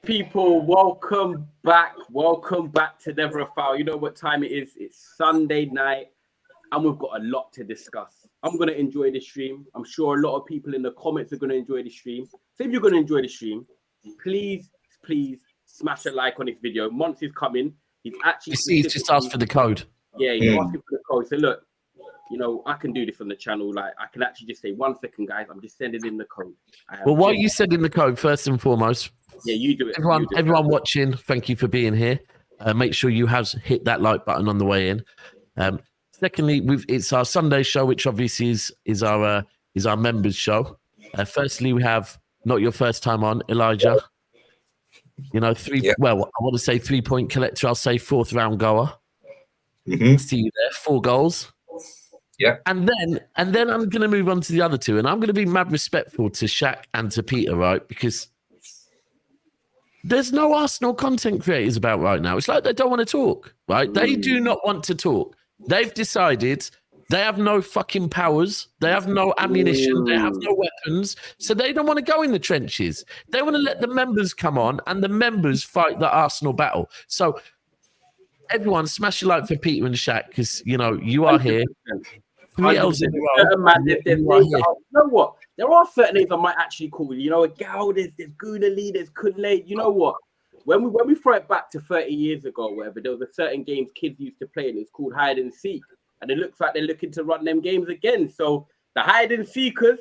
People, welcome back to Never a Foul. You know what time it is? It's Sunday night and we've got a lot to discuss. I'm going to enjoy the stream. I'm sure a lot of people in the comments are going to enjoy the stream. So if you're going to enjoy the stream, please smash a like on this video. Monts is coming. He's actually just asked for the code. Yeah, he's asking for the code. So look, you know, I can do this on the channel. Like, I can actually just say, 1 second, guys. I'm just sending in the code. Well, while you send in the code, first and foremost, yeah, you do it. Everyone watching, thank you for being here. Make sure you have hit that like button on the way in. Secondly, it's our Sunday show, which obviously is our members show. Firstly, we have not your first time on, Elijah. You know, well, I want to say 3-point collector. I'll say 4th round goer. Mm-hmm. See you there, 4 goals. Yeah. And then I'm going to move on to the other 2, and I'm going to be mad respectful to Shaq and to Peter, right? Because there's no Arsenal content creators about right now. It's like they don't want to talk, right? They do not want to talk. They've decided they have no fucking powers. They have no ammunition. They have no weapons. So they don't want to go in the trenches. They want to let the members come on and the members fight the Arsenal battle. So everyone, smash your like for Peter and Shaq because, you know, you are here. 3 L's in a row. You know what? There are certain names I might actually call. You know, Gal, there's Goonali, there's Kunle. You know what? When we throw it back to 30 years ago, or whatever, there was a certain games kids used to play, and it's called hide and seek. And it looks like they're looking to run them games again. So the hide and seekers,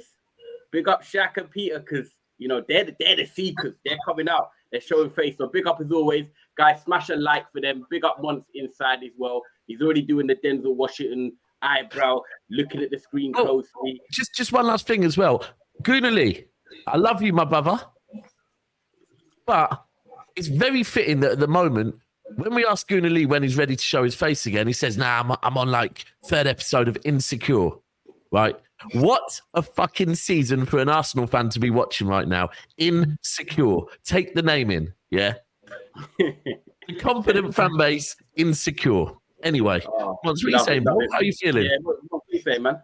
big up Shaq and Peter, because you know they're the seekers. They're coming out. They're showing face. So big up as always, guys. Smash a like for them. Big up Monts inside as well. He's already doing the Denzel Washington eyebrow, looking at the screen closely. Just one last thing as well. Goonali, I love you, my brother. But it's very fitting that at the moment, when we ask Goonali when he's ready to show his face again, he says, nah, I'm on like 3rd episode of Insecure, right? What a fucking season for an Arsenal fan to be watching right now. Insecure. Take the name in, yeah? The confident fan base, Insecure. Anyway, Monts, what are you saying? How are you feeling? Yeah, what are you saying, man?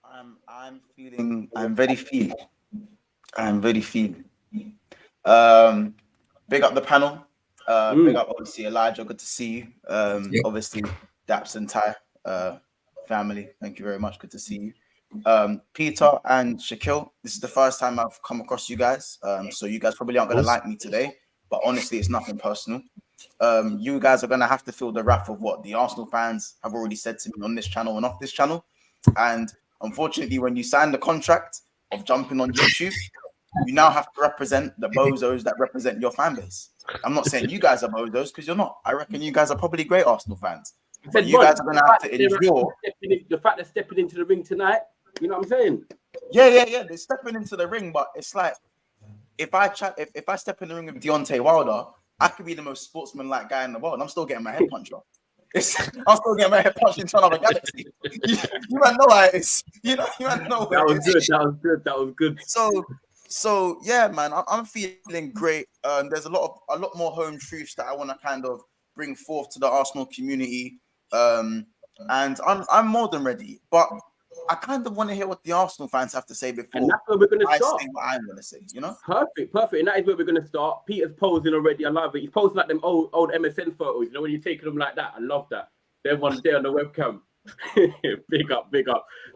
I'm very feeling. Big up the panel. Big up, obviously, Elijah. Good to see you. Obviously, Daps and Ty family. Thank you very much. Good to see you. Peter and Shaquille, this is the first time I've come across you guys. So you guys probably aren't going to like me today, but honestly, it's nothing personal. You guys are going to have to feel the wrath of what the Arsenal fans have already said to me on this channel and off this channel. And unfortunately, when you sign the contract of jumping on YouTube, you now have to represent the bozos that represent your fan base. I'm not saying you guys are bozos because you're not. I reckon you guys are probably great Arsenal fans. But you guys are going to have to endure the fact they're stepping into the ring tonight. You know what I'm saying? Yeah. They're stepping into the ring, but it's like if I step in the ring with Deontay Wilder, I could be the most sportsman-like guy in the world, and I'm still getting my head punched off. I'm still getting my head punched into another galaxy. You might know how it is. You might know. That was good. So yeah, man, I'm feeling great. There's a lot more home truths that I want to kind of bring forth to the Arsenal community, and I'm more than ready. But I kind of want to hear what the Arsenal fans have to say before. And that's where we're going to start. Say what I'm going to say, you know? Perfect. And that is where we're going to start. Peter's posing already. I love it. He's posing like them old MSN photos. You know, when you're taking them like that. I love that. Them ones there on the webcam. Big up.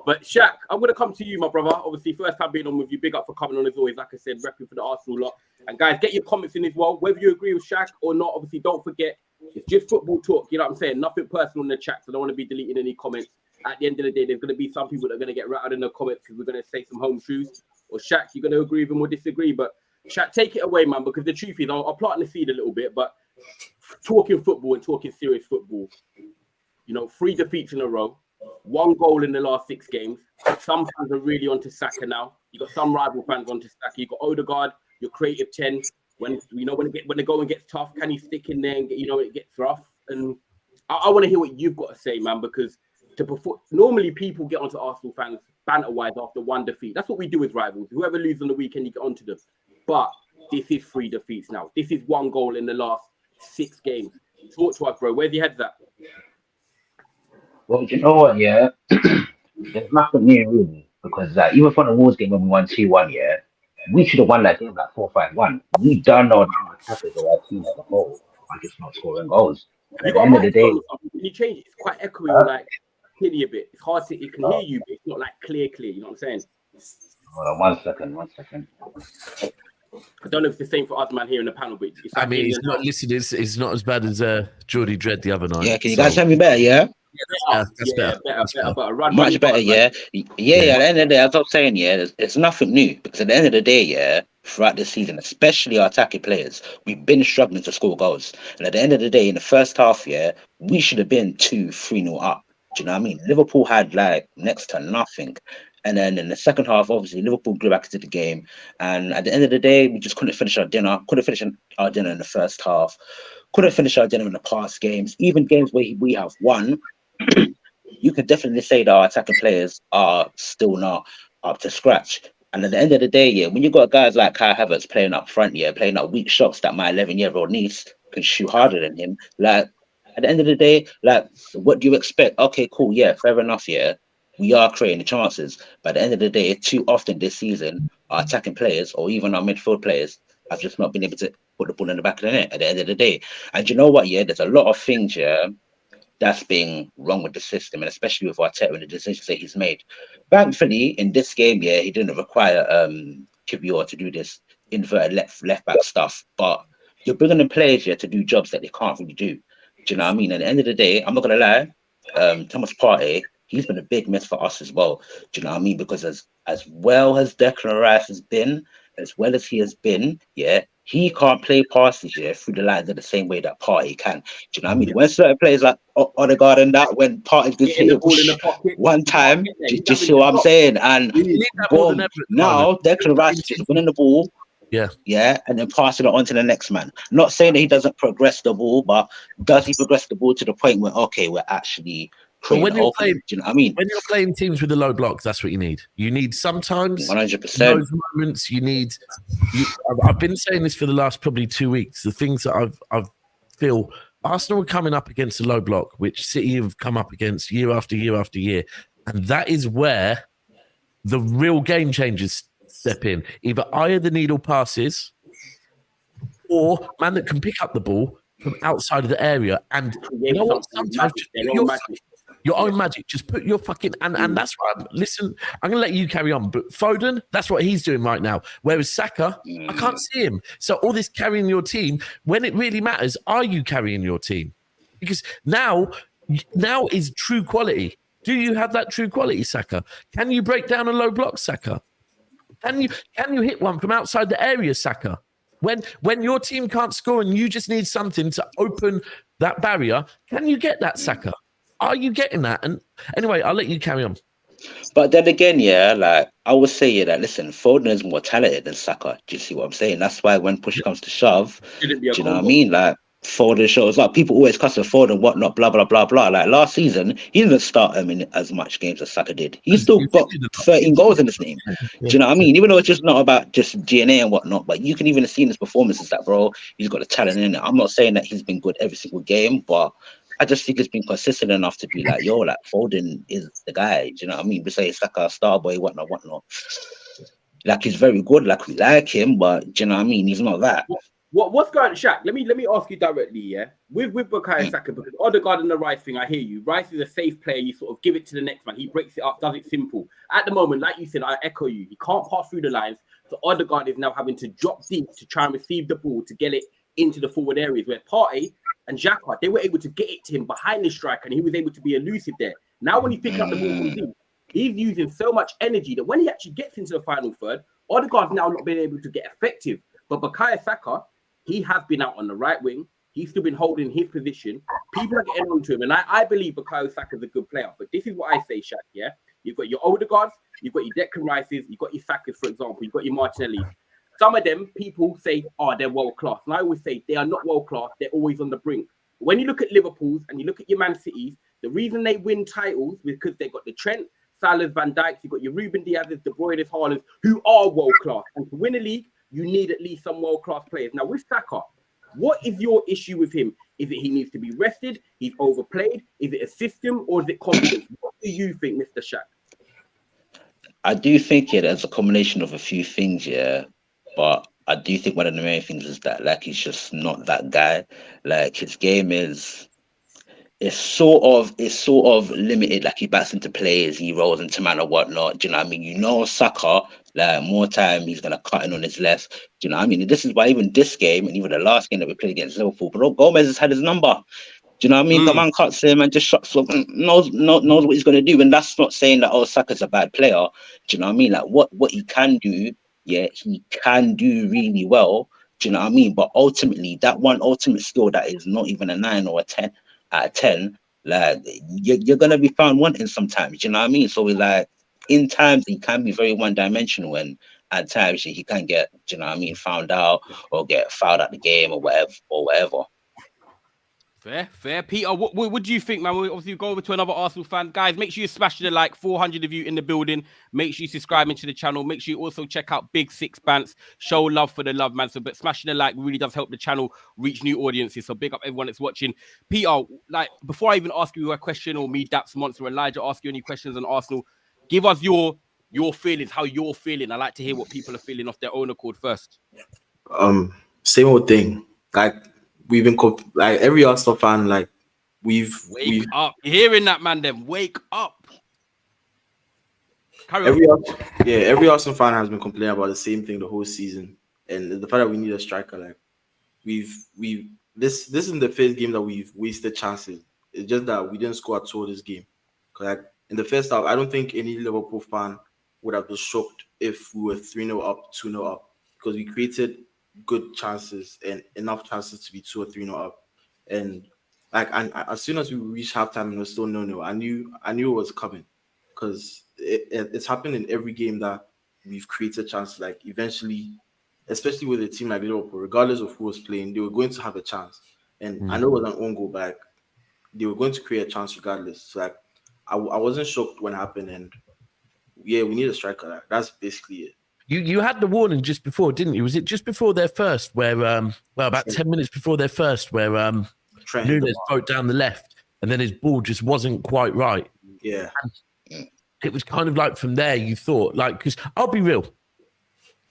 But Shaq, I'm going to come to you, my brother. Obviously, first time being on with you. Big up for coming on as always. Like I said, repping for the Arsenal lot. And guys, get your comments in as well. Whether you agree with Shaq or not, obviously, don't forget, it's just football talk. You know what I'm saying? Nothing personal in the chat. So I don't want to be deleting any comments. At the end of the day, there's going to be some people that are going to get rattled in the comments because we're going to say some home truths. Or Shaq, you're going to agree with him or disagree. But Shaq, take it away, man, because the truth is, I'll plant the seed a little bit, but talking football and talking serious football, you know, 3 defeats in a row, 1 goal in the last 6 games. Some fans are really onto Saka now. You got some rival fans onto Saka. You got Odegaard, your creative 10. When the going gets tough, can he stick in there and it gets rough? And I want to hear what you've got to say, man, because to perform. Normally, people get onto Arsenal fans banter-wise after one defeat. That's what we do with rivals. Whoever loses on the weekend, you get onto them. But this is 3 defeats now. This is 1 goal in the last 6 games. Talk to us, bro. Where's your head's at? Well, you know what? Yeah, there's nothing new really because even from the Wolves game when we won 2-1, yeah, we should have won that game like 4-5-1. We don't know that our attackers or our team as a whole are just not scoring goals. Have you At the got end a of the mic day, on or something? Can you change it? It's quite echoey, like clearly a bit. It's hard to. It can hear you, but it's not like clear. You know what I'm saying? hold on, 1 second. I don't know if it's the same for us, man, here in the panel, but it's I like mean, it's not as bad as Geordie Dread the other night. Yeah, can you guys hear me better? Yeah, That's better. better. Run, much better. Yeah. At the end of the day, as I was saying, yeah, it's nothing new because at the end of the day, yeah, throughout this season, especially our attacking players, we've been struggling to score goals. And at the end of the day, in the first half, yeah, we should have been 2-3-0 up. Do you know what I mean? Liverpool had like next to nothing. And then in the second half, obviously, Liverpool grew back into the game. And at the end of the day, we just couldn't finish our dinner. Couldn't finish our dinner in the first half. Couldn't finish our dinner in the past games. Even games where we have won, you could definitely say that our attacking players are still not up to scratch. And at the end of the day, yeah, when you got guys like Kai Havertz playing up front, yeah, playing up weak shots that my 11-year-old niece can shoot harder than him, like, at the end of the day, like, what do you expect? Okay, cool, yeah, fair enough, yeah. We are creating the chances. But at the end of the day, too often this season, our attacking players or even our midfield players have just not been able to put the ball in the back of the net at the end of the day. And you know what, yeah, there's a lot of things, yeah, that's being wrong with the system, and especially with Arteta and the decisions that he's made. Thankfully, in this game, yeah, he didn't require Kivior to do this inverted left back stuff. But you're bringing in players here to do jobs that they can't really do. Do you know what I mean? At the end of the day, I'm not gonna lie, Thomas Partey, he's been a big miss for us as well. Do you know what I mean? Because as well as Declan Rice has been, as well as he has been, yeah, he can't play passes here through the lines in the same way that Partey can. Do you know what I mean? When certain players like Odegaard and that, when Partey just hit it one time, do you see what I'm saying? And boom, now Declan Rice is just winning the ball. Yeah, and then passing it on to the next man. Not saying that he doesn't progress the ball, but does he progress the ball to the point where, okay, we're actually... But when you're playing, do you know what I mean? When you're playing teams with a low block, that's what you need. You need sometimes 100%. Those moments. I've been saying this for the last probably 2 weeks. The things that I feel Arsenal are coming up against a low block, which City have come up against year after year after year, and that is where the real game changers step in. Either eye of the needle passes, or man that can pick up the ball from outside of the area. And you know what? Sometimes your own magic. Just put your fucking and that's why. Listen, I'm gonna let you carry on. But Foden, that's what he's doing right now. Whereas Saka, I can't see him. So all this carrying your team, when it really matters, are you carrying your team? Because now is true quality. Do you have that true quality, Saka? Can you break down a low block, Saka? Can you hit one from outside the area, Saka? When your team can't score and you just need something to open that barrier, can you get that, Saka? Are you getting that? And anyway, I'll let you carry on. But then again, yeah, like I would say, yeah, that listen, Foden is more talented than Saka. Do you see what I'm saying? That's why when push comes to shove, do you know what I mean? Like Foden shows up. People always cuss at Foden, whatnot, blah blah blah blah. Like last season, he didn't start in as much games as Saka did. He still got 13 goals in his name. Do you know what I mean? Even though it's just not about just DNA and whatnot, but you can even see in his performances that, bro, he's got the talent in it. I'm not saying that he's been good every single game, but I just think it's been consistent enough to be like, yo, like Foden is the guy. Do you know what I mean? Besides Saka, star boy, whatnot. Like he's very good, like we like him, but do you know what I mean? He's not that. What's going on, Shaq? Let me ask you directly, yeah. With Bukayo Saka, because Odegaard and the Rice thing, I hear you. Rice is a safe player. You sort of give it to the next man. He breaks it up, does it simple. At the moment, like you said, I echo you. He can't pass through the lines. So Odegaard is now having to drop deep to try and receive the ball to get it into the forward areas where Partey and Xhaka, they were able to get it to him behind the striker and he was able to be elusive there. Now when he's picking up the ball from deep, he's using so much energy that when he actually gets into the final third, Odegaard's now not been able to get effective. But Bukayo Saka, he has been out on the right wing. He's still been holding his position. People are getting on to him. And I believe Bukayo Saka is a good player. But this is what I say, Shaq, yeah? You've got your Odegaards, you've got your Declan Rices, you've got your Sakas, for example, you've got your Martinellis. Some of them, people say, oh, they're world-class. And I always say they are not world-class. They're always on the brink. When you look at Liverpool's and you look at your Man Cities, The reason they win titles is because they got the Trent, Salahs, Van Dijks, you got your Ruben Diaz's, De Bruyne's, Haalands, who are world class. And to win a league, you need at least some world class players. Now with Saka, what is your issue with him? Is it he needs to be rested? He's overplayed? Is it a system or is it confidence? What do you think, Mr. Shaq? I do think there's a combination of a few things, but I do think one of the main things is that like he's just not that guy. Like his game is it's sort of limited. Like he bats into players, he rolls into man or whatnot. Do you know what I mean? You know, Saka, like more time he's gonna cut in on his left. Do you know what I mean? And this is why even this game and even the last game that we played against Liverpool, bro, Gomez has had his number. Do you know what I mean? The man cuts him and just shuts up, knows what he's gonna do. And that's not saying that Saka's a bad player. Do you know what I mean? Like what he can do, he can do really well. Do you know what I mean? But ultimately, that one ultimate skill that is not even a 9 or a 10 out of 10, like you're gonna be found wanting sometimes. You know what I mean? So we like in times he can be very one-dimensional, and at times he can get, you know what I mean, found out or get fouled out the game or whatever. Fair. Peter, what do you think, man? We obviously go over to another Arsenal fan. Guys, make sure you smash the like, 400 of you in the building. Make sure you subscribe into the channel. Make sure you also check out Big Six Bants. Show love for the love, man. So, but smashing the like really does help the channel reach new audiences. So big up everyone that's watching. Peter, like before I even ask you a question, or me, Daps, Monts, or Elijah ask you any questions on Arsenal, give us your feelings, how you're feeling. I like to hear what people are feeling off their own accord first. Same old thing. Like we've been like every Arsenal fan, like we've up. You're hearing that, man? Then wake up. Every Arsenal fan has been complaining about the same thing the whole season, and the fact that we need a striker. Like this isn't the first game that we've wasted chances. It's just that we didn't score at all this game. Because like in the first half, I don't think any Liverpool fan would have been shocked if we were 3-0 up, 2-0 up, because we created good chances and enough chances to be 2 or 3-0 up. And like, and as soon as we reached halftime and it was still 0-0, I knew it was coming, because it's happened in every game that we've created chances. Like eventually, especially with a team like Liverpool, regardless of who was playing, they were going to have a chance. And I know it was an own goal, but like, they were going to create a chance regardless. So like, I wasn't shocked when it happened. And yeah, we need a striker. Like, that's basically it. You had the warning just before, didn't you? Was it just before their first, where about 10 minutes before their first, where Nunes broke down the left, and then his ball just wasn't quite right. Yeah, and it was kind of like from there you thought, like, because I'll be real,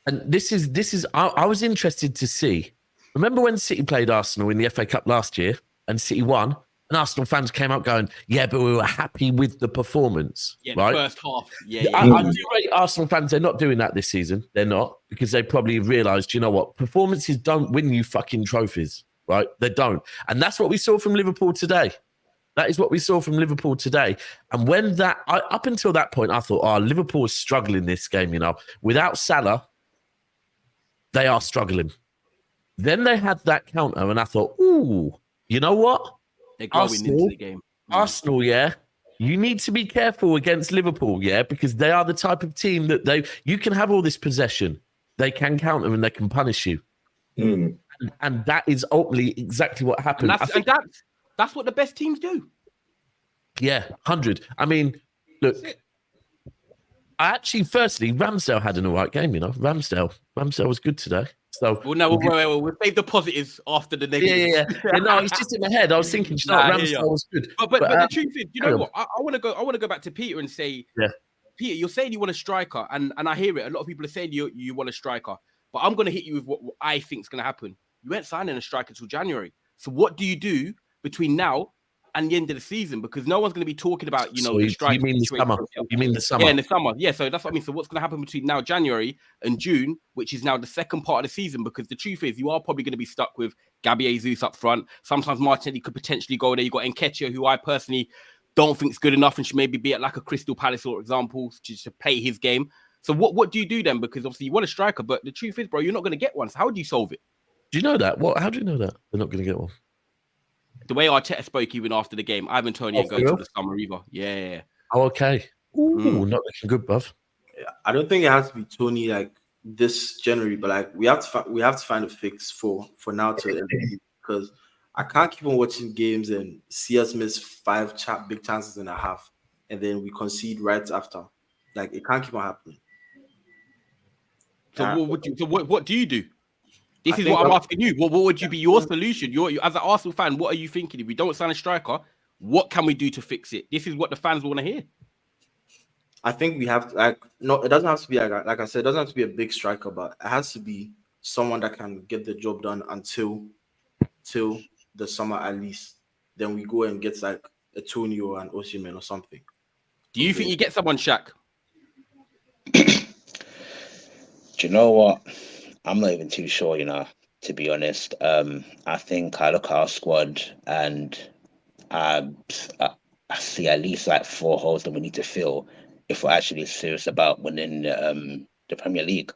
and this is I was interested to see. Remember when City played Arsenal in the FA Cup last year, and City won? And Arsenal fans came out going, yeah, but we were happy with the performance. Yeah, right? The first half. Yeah. I do rate Arsenal fans. They're not doing that this season. They're not, because they probably realised, you know what? Performances don't win you fucking trophies, right? They don't. And that's what we saw from Liverpool today. That is what we saw from Liverpool today. And when up until that point, I thought, Liverpool is struggling this game, you know. Without Salah, they are struggling. Then they had that counter, and I thought, ooh, you know what? They're going into the game. Arsenal, yeah. You need to be careful against Liverpool, yeah, because they are the type of team that you can have all this possession. They can counter and they can punish you. And that is ultimately exactly what happened. That's what the best teams do. Yeah, 100. I mean, look, firstly, Ramsdale had an all right game, you know. Ramsdale was good today. So we'll save the positives after the negatives. Yeah. No, it's just in my head. I was thinking, Ramsdale was good. But the truth is, you know what? I want to go back to Peter and say, Peter, you're saying you want a striker, and I hear it. A lot of people are saying you want a striker, but I'm going to hit you with what I think is going to happen. You ain't signing a striker until January. So what do you do between now and the end of the season? Because no one's going to be talking about, you know, the striker. You mean the summer? You mean the summer? Yeah, in the summer. Yeah, so that's what I mean. So what's going to happen between now, January, and June, which is now the second part of the season? Because the truth is, you are probably going to be stuck with Gabi Jesus up front. Sometimes Martinelli could potentially go there. You've got Nketiah, who I personally don't think is good enough and should maybe be at like a Crystal Palace, for example, to play his game. So what do you do then? Because obviously you want a striker, but the truth is, bro, you're not going to get one. So how do you solve it? Do you know that? How do you know that they're not going to get one? The way Arteta spoke even after the game, Ivan Toney ain't going to the summer either. Yeah. Oh, okay. Ooh, not looking good, bruv. Yeah, I don't think it has to be Tony like this January, but like we have to find a fix for now to end, because I can't keep on watching games and see us miss 5 big chances and a half, and then we concede right after. Like, it can't keep on happening. So what do you do? This I is think what I'm asking you. What would you be your solution? You as an Arsenal fan, what are you thinking? If we don't sign a striker, what can we do to fix it? This is what the fans want to hear. I think we have to, it doesn't have to be like I said, it doesn't have to be a big striker, but it has to be someone that can get the job done until the summer at least. Then we go and get like a Tony or an Osimhen or something. Do you think you get someone, Shaq? Do you know what? I'm not even too sure, to be honest. I think I look at our squad and I see at least like 4 holes that we need to fill if we're actually serious about winning the Premier League.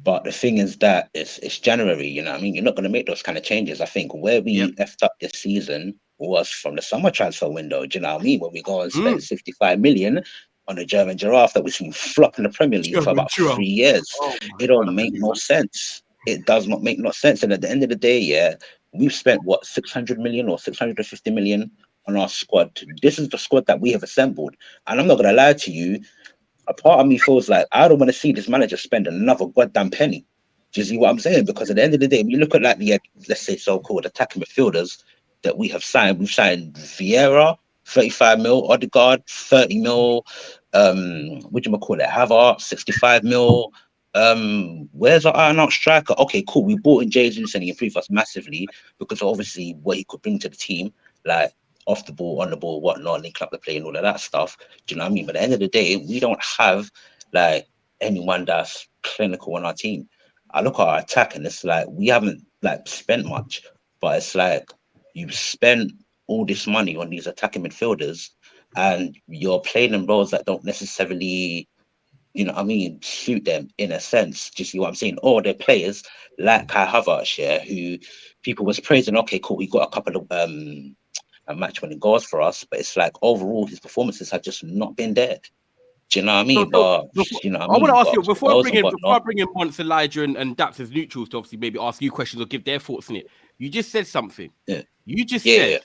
But the thing is that it's January, You're not going to make those kind of changes. I think where we effed up this season was from the summer transfer window. Do you know what I mean? When we go and spend 65 million on a German giraffe that we've seen flop in the Premier League for about 3 years. It don't make no sense. It does not make no sense. And at the end of the day, we've spent 600 million or 650 million on our squad. This is the squad that we have assembled. And I'm not going to lie to you, a part of me feels like I don't want to see this manager spend another goddamn penny. Do you see what I'm saying? Because at the end of the day, when you look at like the, let's say, so-called attacking midfielders that we have signed, we've signed Vieira, 35 mil, Odegaard, 30 mil, Havertz, 65 mil. Where's our iron-out striker? Okay, cool. We bought in Jesus and he improved us massively because obviously what he could bring to the team, like off the ball, on the ball, whatnot, linking up the play and all of that stuff. Do you know what I mean? But at the end of the day, we don't have like anyone that's clinical on our team. I look at our attack and it's like we haven't like spent much, but it's like you spent all this money on these attacking midfielders and you're playing in roles that don't necessarily, suit them in a sense. Do you see what I'm saying? Or they're players like Kai Havertz, who people was praising, okay, cool, we got a couple of match-winning goals for us, but it's like overall his performances have just not been there. Do you know what I mean? I want to ask you before I bring in Monts, Elijah, and Daps as neutrals to obviously maybe ask you questions or give their thoughts on it. You just said something. Yeah. You just said,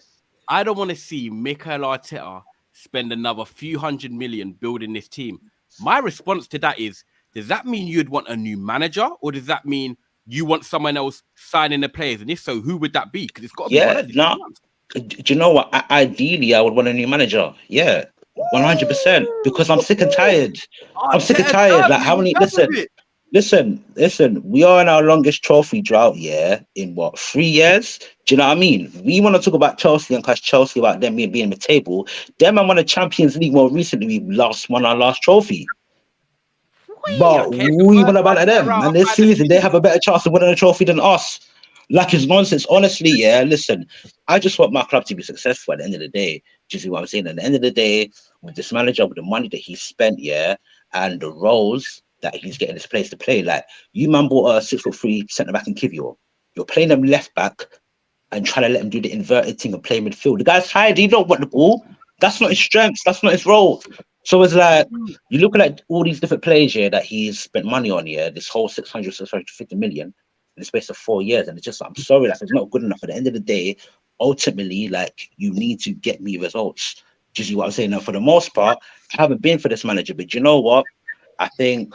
I don't want to see Mikel Arteta spend another few hundred million building this team. My response to that is, does that mean you'd want a new manager, or does that mean you want someone else signing the players? And if so, who would that be? Because it's got to be one of them. Do you know what? Ideally, I would want a new manager. Yeah, 100%. Because I'm sick and tired. I'm sick and tired. Like, how many? Listen. We are in our longest trophy drought, in 3 years? Do you know what I mean? We want to talk about Chelsea and because Chelsea about them being in the table. Them and won the Champions League more recently. We won our last trophy. But we want about them. And this season, they have a better chance of winning a trophy than us. Like, it's nonsense. Honestly, listen, I just want my club to be successful at the end of the day. Do you see what I'm saying? At the end of the day, with this manager, with the money that he spent, and the roles that he's getting this place to play, like, you man bought a 6'3" centre-back in Kivior. You're playing them left-back and trying to let him do the inverted thing and play midfield. The guy's tired. He don't want the ball. That's not his strength. That's not his role. So it's like, you're looking at all these different players that he's spent money on, this whole 650 million in the space of 4 years. And it's just, I'm sorry, like, it's not good enough. At the end of the day, ultimately, like, you need to get me results. Do you see what I'm saying? Now, for the most part, I haven't been for this manager, but you know what? I think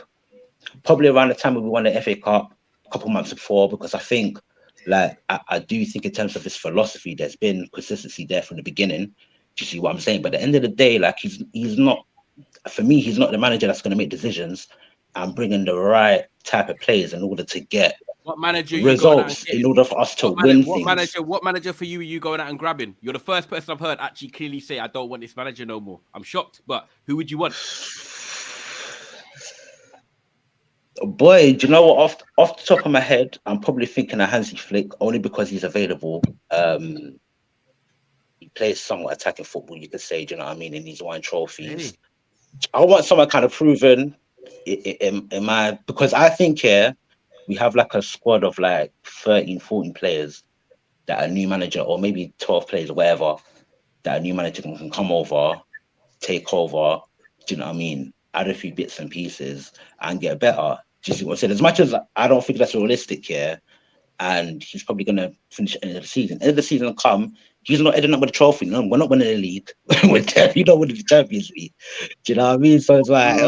probably around the time when we won the FA Cup, a couple months before, because I think, like, I do think in terms of his philosophy, there's been consistency there from the beginning. Do you see what I'm saying? But at the end of the day, like, he's not, for me, he's not the manager that's going to make decisions and bring in the right type of players in order to get results, in order for us to win things. What manager for you are you going out and grabbing? You're the first person I've heard actually clearly say, I don't want this manager no more. I'm shocked, but who would you want? Boy, do you know what? Off the top of my head, I'm probably thinking of Hansi Flick, only because he's available. He plays somewhat attacking football, you could say, do you know what I mean? And he's won trophies. I want someone kind of proven because I think we have like a squad of like 13, 14 players that a new manager, or maybe 12 players or whatever, that a new manager can come over, take over, do you know what I mean? Add a few bits and pieces and get better. Do you see what I'm saying? As much as I don't think that's realistic, and he's probably going to finish at the end of the season. End of the season will come. He's not ending up with a trophy. No, we're not winning the league. We're definitely not winning the Champions League. Do you know what I mean? So it's like,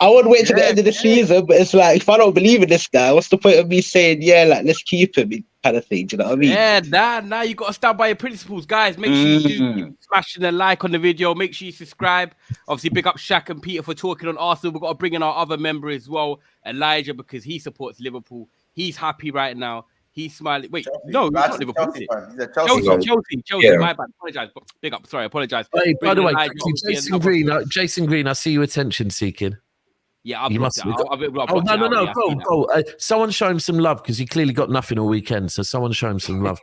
I would wait to the end of the season, but it's like, if I don't believe in this guy, what's the point of me saying, yeah, like, let's keep him, kind of thing? Do you know what I mean? Yeah, now you got to stand by your principles, guys. Make sure you do keep smashing a like on the video. Make sure you subscribe. Obviously, big up Shaq and Peter for talking on Arsenal. We've got to bring in our other member as well, Elijah, because he supports Liverpool. He's happy right now. He's smiling. Wait, Chelsea. no, he's That's not Liverpool. Chelsea Is fan. He's a it? Chelsea fan. Chelsea. Yeah. My bad. Apologize. Big up. Sorry, apologize. Hey, by the way, Elijah, quickly, obviously, Jason Green, I see you attention seeking. Yeah, I've You blocked must- it. I've blocked Oh, it no, out. Yeah, I see go. that. Someone show him some love because he clearly got nothing all weekend. So someone show him some love.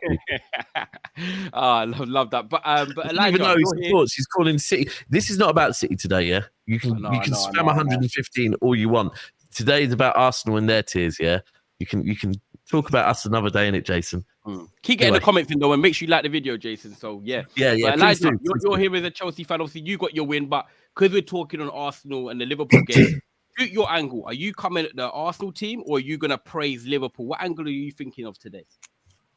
I love that. But Elijah, Even though he you're here. supports, he's calling City. This is not about City today, yeah? You can I know, spam 115 all you want. Today is about Arsenal and their tears, yeah? You can talk about us another day, innit, Jason? Keep getting the comments in though, and make sure you like the video, Jason. So yeah. Yeah. But Please Elijah, do. you're here as a Chelsea fan. Obviously, you got your win, but because we're talking on Arsenal and the Liverpool game, shoot your angle. Are you coming at the Arsenal team, or are you gonna praise Liverpool? What angle are you thinking of today?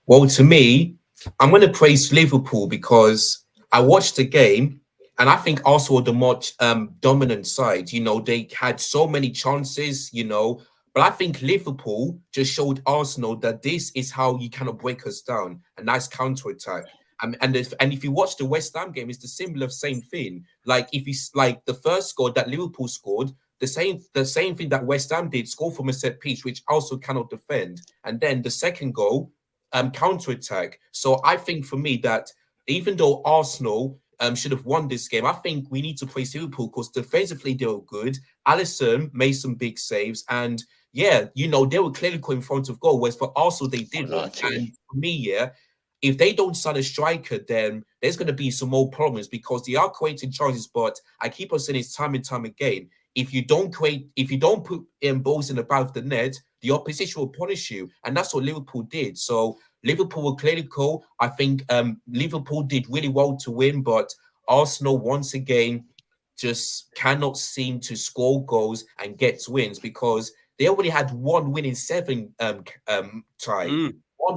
Well, to me, I'm going to praise Liverpool because I watched the game and I think Arsenal were the much dominant side. You know, they had so many chances, you know, but I think Liverpool just showed Arsenal that this is how you cannot break us down. A nice counter-attack. And if you watch the West Ham game, it's the similar same thing. Like if you like the first goal that Liverpool scored, the same thing that West Ham did, score from a set piece, which also cannot defend. And then the second goal, counter-attack. So I think for me that even though Arsenal should have won this game, I think we need to praise Liverpool because defensively they were good. Alisson made some big saves, and yeah, you know, they were clearly in front of goal. Whereas for Arsenal, they didn't. And for me, yeah, if they don't sign a striker, then there's going to be some more problems because they are creating chances. But I keep on saying it's time and time again. If you don't put balls in the back of the net, the opposition will punish you, and that's what Liverpool did. So Liverpool were clearly cool. I think Liverpool did really well to win, but Arsenal once again just cannot seem to score goals and get wins because they already had one win in 7 one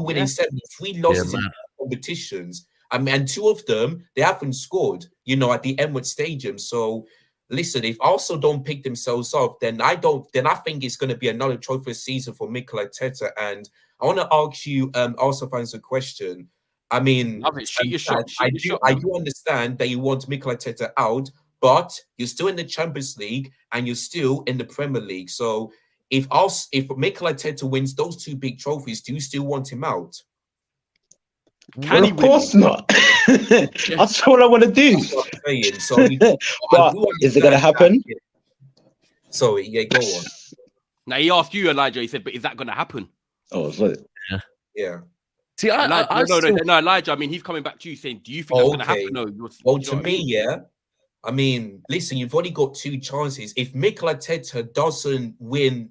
win in 7, 3 losses in competitions. I mean, and 2 of them they haven't scored, you know, at the Emirates Stadium. So listen, if Arsenal don't pick themselves up, then I think it's going to be another trophy season for Mikel Arteta. And I want to ask you, Arsenal fans, a question. I mean, I do understand that you want Mikel Arteta out, but you're still in the Champions League and you're still in the Premier League. So if Mikel Arteta wins those 2 big trophies, do you still want him out? Well, of course not. That's all I want to do. So but is it going to happen? Sorry, yeah, go on. Now he asked you, Elijah. He said, "But is that going to happen?" Oh, so yeah. See, no, Elijah. I mean, he's coming back to you saying, "Do you think that's going to happen?" No. Well, to me, yeah. I mean, listen, you've only got 2 chances. If Mikel Arteta doesn't win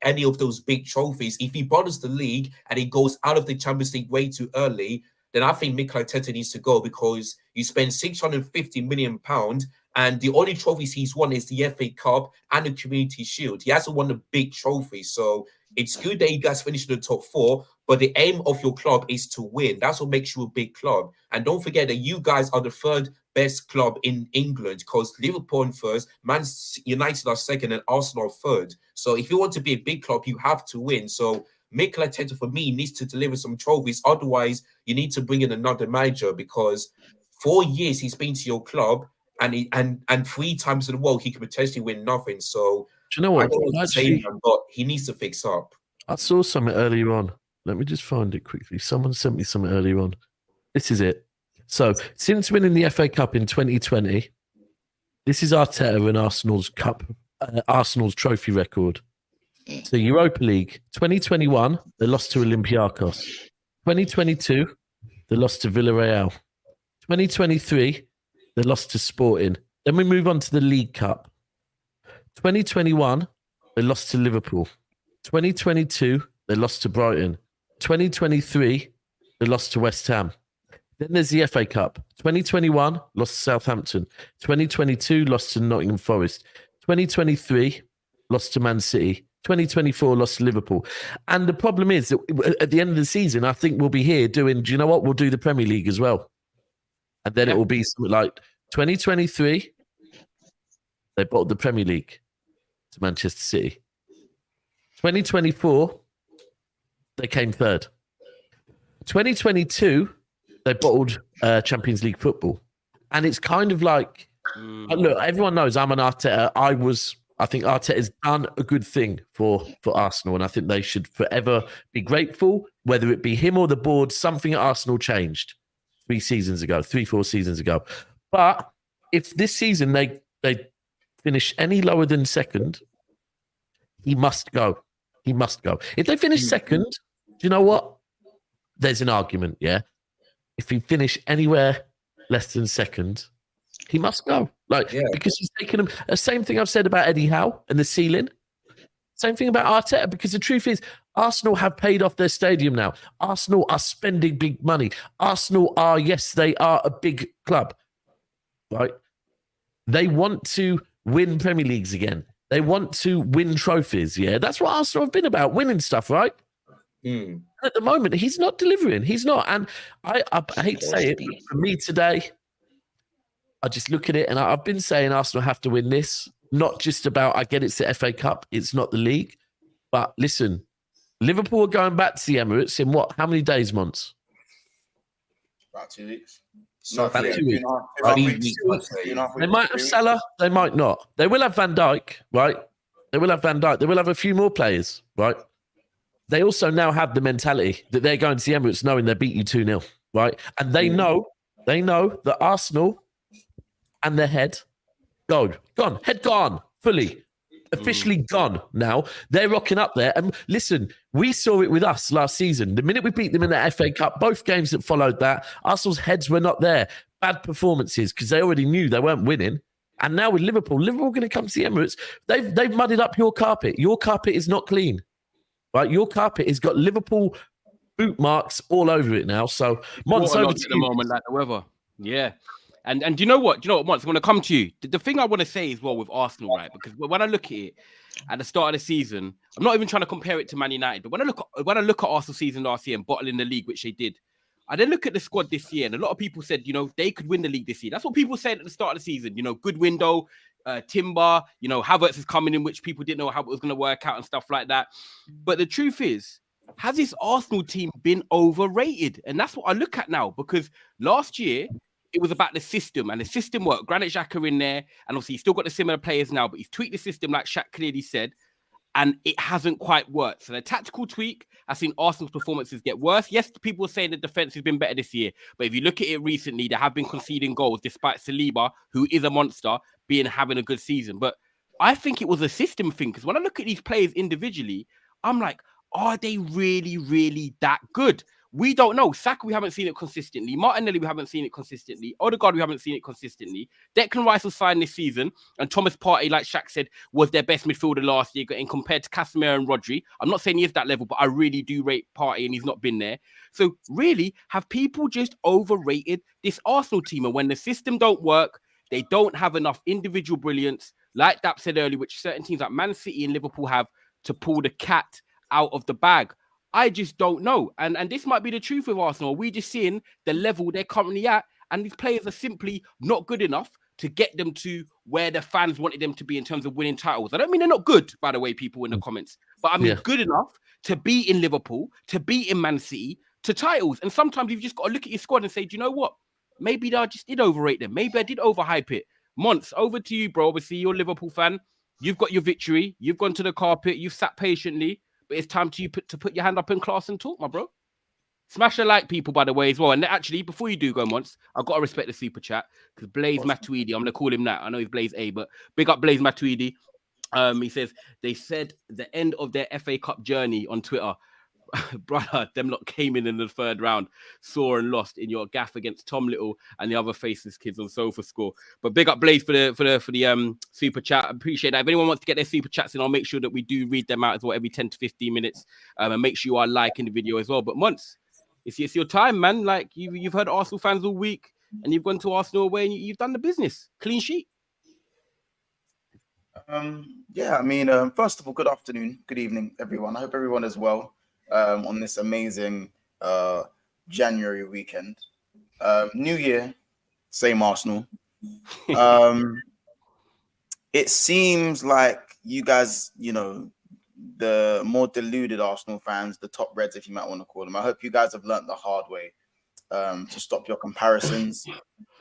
any of those big trophies, if he bothers the league and he goes out of the Champions League way too early, then I think Mikel Arteta needs to go because you spend £650 million and the only trophies he's won is the FA Cup and the Community Shield. He hasn't won a big trophy. So it's good that you guys finished in the top 4, but the aim of your club is to win. That's what makes you a big club. And don't forget that you guys are the 3rd best club in England because Liverpool in 1st, Man United are 2nd, and Arsenal are 3rd. So if you want to be a big club, you have to win. So Mikel Arteta, for me, needs to deliver some trophies. Otherwise, you need to bring in another manager because 4 years he's been to your club and 3 times in a row he could potentially win nothing. So do you know what? I don't want to say him, but he needs to fix up. I saw something earlier on. Let me just find it quickly. Someone sent me something earlier on. This is it. So, since winning the FA Cup in 2020, this is Arteta and Arsenal's trophy record. So, Europa League, 2021, they lost to Olympiacos. 2022, they lost to Villarreal. 2023, they lost to Sporting. Then we move on to the League Cup. 2021, they lost to Liverpool. 2022, they lost to Brighton. 2023, they lost to West Ham. Then there's the FA Cup. 2021, lost to Southampton. 2022, lost to Nottingham Forest. 2023, lost to Man City. 2024 lost to Liverpool. And the problem is that at the end of the season, I think we'll be here doing, do you know what? We'll do the Premier League as well. And then it will be something like 2023, they bought the Premier League to Manchester City. 2024, they came third. 2022, they bottled Champions League football. And it's kind of like, look, everyone knows I'm an Arteta. I think Arteta has done a good thing for Arsenal, and I think they should forever be grateful, whether it be him or the board. Something at Arsenal changed 4 seasons ago. But if this season they finish any lower than second, he must go. He must go. If they finish second, do you know what? There's an argument, yeah? If he finish anywhere less than second, he must go. Because he's taken him. The same thing I've said about Eddie Howe and the ceiling. Same thing about Arteta, because the truth is, Arsenal have paid off their stadium now. Arsenal are spending big money. Arsenal are, yes, they are a big club, right? They want to win Premier Leagues again. They want to win trophies, yeah? That's what Arsenal have been about, winning stuff, right? At the moment, he's not delivering. He's not. And I hate to say it, but for me today, I just look at it and I've been saying Arsenal have to win this. Not just about, I get it's the FA Cup, it's not the league. But listen, Liverpool are going back to the Emirates in what? How many days, Monts? About 2 weeks. About 2 weeks. They might have Salah, they might not. They will have Van Dijk, right? They will have Van Dijk. They will have a few more players, right? They also now have the mentality that they're going to the Emirates knowing they beat you 2-0, right? And they know that Arsenal and their head gone, head gone, fully, officially gone now. They're rocking up there. And listen, we saw it with us last season. The minute we beat them in the FA Cup, both games that followed that, Arsenal's heads were not there. Bad performances because they already knew they weren't winning. And now with Liverpool going to come to the Emirates. They've mudded up your carpet. Your carpet is not clean, right? Your carpet has got Liverpool boot marks all over it now. So, Monts, over to the moment, like the weather. Yeah. And do you know what? Monts, I'm going to come to you. The thing I want to say as well with Arsenal, right? Because when I look at it at the start of the season, I'm not even trying to compare it to Man United, but when I look at Arsenal season last year and bottling the league, which they did, I then look at the squad this year, and a lot of people said, they could win the league this year. That's what people said at the start of the season. Good window, Timber, Havertz is coming in, which people didn't know how it was going to work out and stuff like that. But the truth is, has this Arsenal team been overrated? And that's what I look at now, because last year, it was about the system, and the system worked. Granit Xhaka in there, and obviously he's still got the similar players now, but he's tweaked the system like Shaq clearly said, and it hasn't quite worked. So the tactical tweak, I've seen Arsenal's performances get worse. Yes, people are saying the defense has been better this year, but if you look at it recently, they have been conceding goals despite Saliba, who is a monster, having a good season. But I think it was a system thing, because when I look at these players individually, I'm like, are they really, really that good? We don't know. Saka, we haven't seen it consistently. Martinelli, we haven't seen it consistently. Odegaard, we haven't seen it consistently. Declan Rice was signed this season, and Thomas Partey, like Shaq said, was their best midfielder last year, getting compared to Casemiro and Rodri. I'm not saying he is that level, but I really do rate Partey, and he's not been there. So really, have people just overrated this Arsenal team? And when the system don't work, they don't have enough individual brilliance, like Dap said earlier, which certain teams like Man City and Liverpool have, to pull the cat out of the bag. I just don't know. And this might be the truth with Arsenal. We're just seeing the level they're currently at, and these players are simply not good enough to get them to where the fans wanted them to be in terms of winning titles. I don't mean they're not good, by the way, people in the comments, but I mean good enough to be in Liverpool, to be in Man City, to titles. And sometimes you've just got to look at your squad and say, do you know what? Maybe I just did overrate them. Maybe I did overhype it. Monts, over to you, bro. Obviously, you're a Liverpool fan. You've got your victory. You've gone to the carpet. You've sat patiently. But it's time to put your hand up in class and talk, my bro. Smash a like, people, by the way, as well. And actually, before you do go, Monts, I've got to respect the super chat, because Blaze Matuidi, I'm going to call him that. I know he's Blaze A, but big up Blaze Matuidi. He says, they said the end of their FA Cup journey on Twitter. Brother, them lot came in the third round, saw and lost in your gaff against Tom Little and the other faceless kids on Sofa Score. But big up Blaze for the super chat. I appreciate that. If anyone wants to get their super chats in, I'll make sure that we do read them out as well every 10 to 15 minutes. And make sure you are liking the video as well. But Monts, it's your time, man. Like you've heard Arsenal fans all week, and you've gone to Arsenal away and you've done the business. Clean sheet. Yeah, I mean, first of all, good afternoon, good evening, everyone. I hope everyone is well on this amazing January weekend. New year, same Arsenal. It seems like you guys, the more deluded Arsenal fans, the top reds, if you might want to call them. I hope you guys have learnt the hard way to stop your comparisons.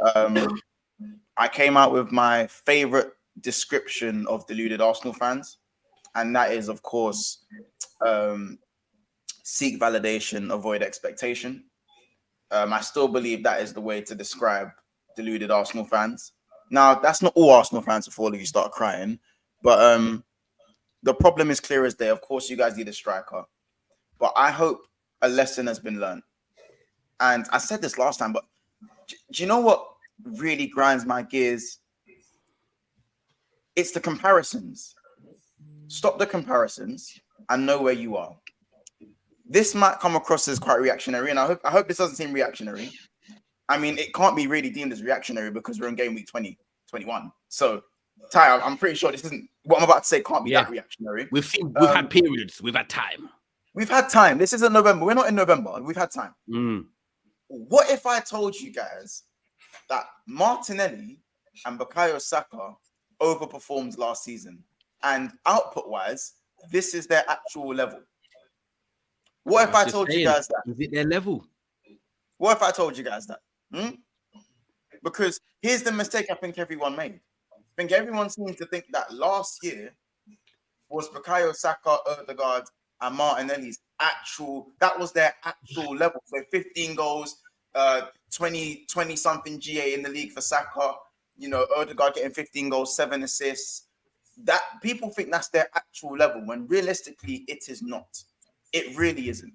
I came out with my favorite description of deluded Arsenal fans, and that is, of course, seek validation, avoid expectation. I still believe that is the way to describe deluded Arsenal fans. Now, that's not all Arsenal fans before you start crying, but the problem is clear as day. Of course, you guys need a striker, but I hope a lesson has been learned. And I said this last time, but do you know what really grinds my gears? It's the comparisons. Stop the comparisons and know where you are. This might come across as quite reactionary, and I hope this doesn't seem reactionary. I mean, it can't be really deemed as reactionary because we're in game week 21. So, Ty, I'm pretty sure this isn't what I'm about to say. Can't be that reactionary. We've had periods. We've had time. We've had time. This isn't November. We're not in November. We've had time. What if I told you guys that Martinelli and Bukayo Saka overperformed last season, and output-wise, this is their actual level? What if I told you guys that? Is it their level? What if I told you guys that? Because here's the mistake I think everyone made. I think everyone seems to think that last year was Bukayo Saka, Odegaard, and Martinelli's that was their actual level. So 15 goals, 20 something GA in the league for Saka, Odegaard getting 15 goals, 7 assists. That people think that's their actual level when realistically it is not. It really isn't.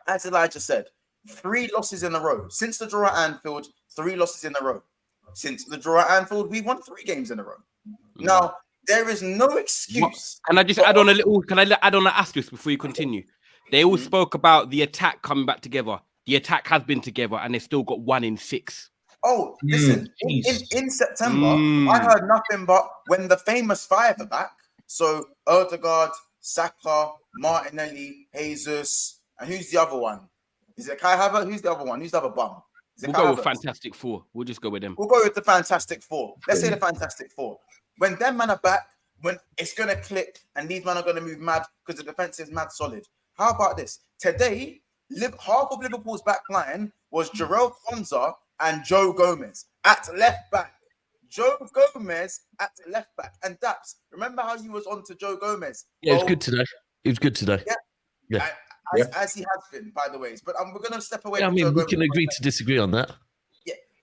As Elijah said, 3 losses in a row. Since the draw at Anfield, 3 losses in a row. Since the draw at Anfield, we've won 3 games in a row. Now, there is no excuse. Can I just add on an asterisk before you continue? They all spoke about the attack coming back together. The attack has been together and they still got 1 in 6. Oh, listen, in September, I heard nothing but when the famous 5 are back. So Odegaard, Saka, Martinelli, Jesus, and who's the other one? Is it Kai Havertz? Who's the other one? Who's the other bum? We'll go with Fantastic Four. We'll just go with them. We'll go with the Fantastic Four. Let's say the Fantastic Four. When them man are back, when it's going to click and these men are going to move mad because the defense is mad solid. How about this? Today, half of Liverpool's back line was Jarell Konza and Joe Gomez at left back. Joe Gomez at left back. And Daps, remember how you was on to Joe Gomez? Yeah, it was good today. It was good today. Yeah. As he has been, by the way. But we're going to step away from Joe Gomez. We can agree to disagree on that.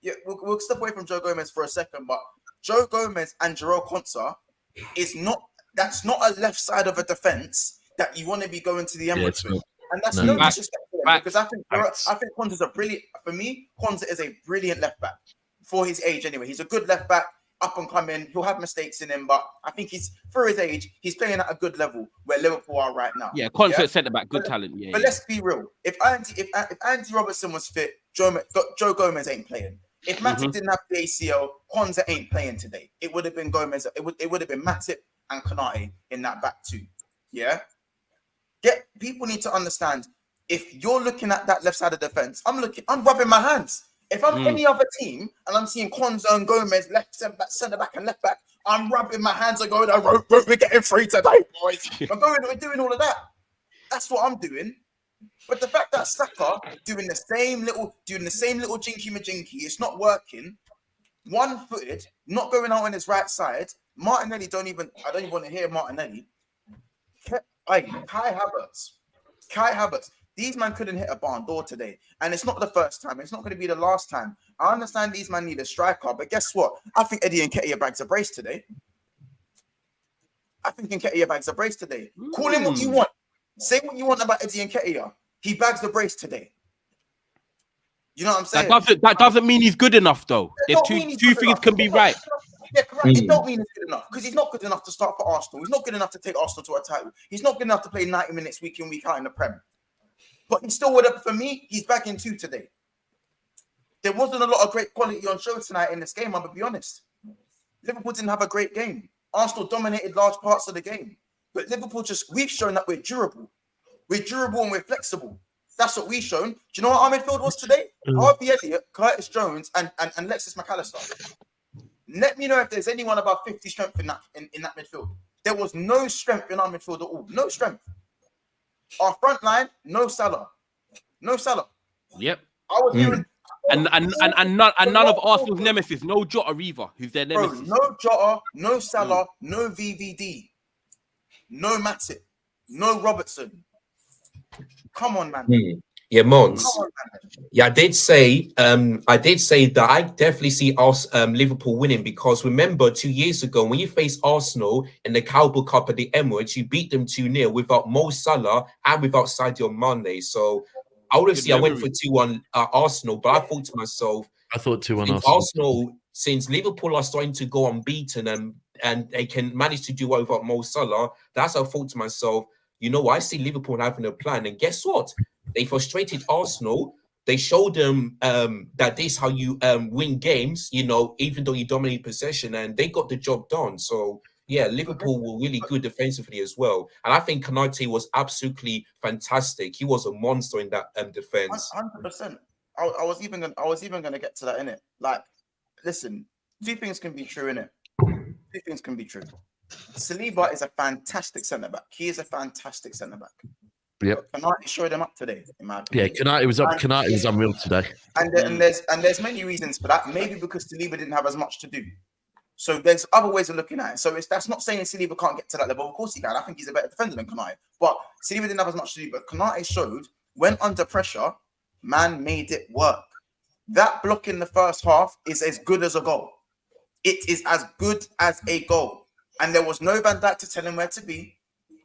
Yeah, we'll step away from Joe Gomez for a second. But Joe Gomez and Jarell Konza that's not a left side of a defense that you want to be going to the Emirates with. And that's no disrespect to him, because I think Konza's Konza is a brilliant left back for his age anyway. He's a good left back, up and coming. He'll have mistakes in him, but I think for his age, he's playing at a good level where Liverpool are right now. Yeah, Konza centre back, good talent. Yeah. But let's be real. If Andy Robertson was fit, Joe Gomez ain't playing. If Matip didn't have the ACL, Konza ain't playing today. It would have been Gomez. It would have been Matip and Konate in that back two. Yeah. People need to understand, if you're looking at that left side of defense, I'm rubbing my hands. If I'm any other team and I'm seeing Konza and Gomez left centre back and left back, I'm rubbing my hands and going, we're getting 3 today, boys. We're doing all of that. That's what I'm doing. But the fact that Saka doing the same little jinky majinky, it's not working. 1-footed, not going out on his right side. Martinelli I don't even want to hear Martinelli. Kai Havertz. These men couldn't hit a barn door today. And it's not the first time. It's not going to be the last time. I understand these men need a striker, but guess what? I think Eddie Nketiah bags a brace today. Call him what you want. Say what you want about Eddie Nketiah. He bags the brace today. You know what I'm saying? That doesn't mean he's good enough, though. There's two things can be right. Yeah, correct. It don't mean it's good enough, because he's not good enough to start for Arsenal. He's not good enough to take Arsenal to a title. He's not good enough to play 90 minutes week in, week out in the Prem. But he still would have, for me, he's bagging 2 today. There wasn't a lot of great quality on show tonight in this game, I'm going to be honest. Liverpool didn't have a great game. Arsenal dominated large parts of the game. But Liverpool we've shown that we're durable. We're durable and we're flexible. That's what we've shown. Do you know what our midfield was today? Harvey Elliott, Curtis Jones, and Alexis McAllister. Let me know if there's anyone above 50 strength in that midfield. There was no strength in our midfield at all. No strength. Our front line, no Salah. No Salah. Yep. I was hearing... And none of Arsenal's nemesis, no Jota either, who's their nemesis. Bro, no Jota, no Salah, no VVD, no Matip, no Robertson. Come on, man. Yeah, Monts. Yeah, I did say that I definitely see us Liverpool winning, because remember 2 years ago when you faced Arsenal in the Carabao Cup at the Emirates, you beat them 2-0 without Mo Salah and without Sadio Mane. So obviously I went for 2-1 Arsenal, but I thought to myself, I thought 2-1 Arsenal. Since Liverpool are starting to go unbeaten and they can manage to do well without Mo Salah, that's how I thought to myself, you know, I see Liverpool having a plan. And guess what? They frustrated Arsenal. They showed them that this is how you win games, you know, even though you dominate possession, and they got the job done. So, yeah, Liverpool were really good defensively as well. And I think Konate was absolutely fantastic. He was a monster in that defense. 100%. I was even going to get to that, innit? Like, listen, two things can be true, innit? Two things can be true. Saliba is a fantastic centre-back. He is a fantastic centre-back. Yep. Konate showed him up today, in my opinion. Yeah, Konate was unreal today. And there's many reasons for that. Maybe because Saliba didn't have as much to do. So there's other ways of looking at it. So that's not saying Saliba can't get to that level. Of course he can. I think he's a better defender than Konate. But Saliba didn't have as much to do. But Konate showed when under pressure, man made it work. That block in the first half is as good as a goal. It is as good as a goal. And there was no Van Dijk to tell him where to be.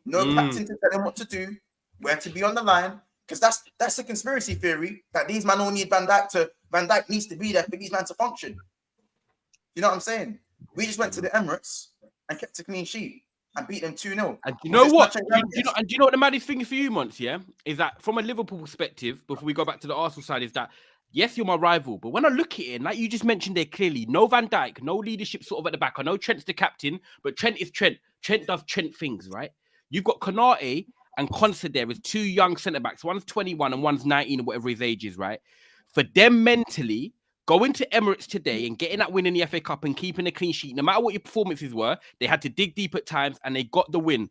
No captain to tell him what to do, where to be on the line. Because that's a conspiracy theory that these men all need Van Dijk. Van Dijk needs to be there for these men to function. You know what I'm saying? We just went to the Emirates and kept a clean sheet and beat them 2-0. And you know what? Do you know what the maddest thing for you, Monts, yeah? Is that from a Liverpool perspective, before we go back to the Arsenal side, is that yes, you're my rival, but when I look at it, like you just mentioned there clearly, no Van Dijk, no leadership sort of at the back. I know Trent's the captain, but Trent is Trent. Trent does Trent things, right? You've got Konate and Konsa there as two young centre-backs. One's 21 and one's 19 or whatever his age is, right? For them mentally, going to Emirates today and getting that win in the FA Cup and keeping a clean sheet, no matter what your performances were, they had to dig deep at times and they got the win.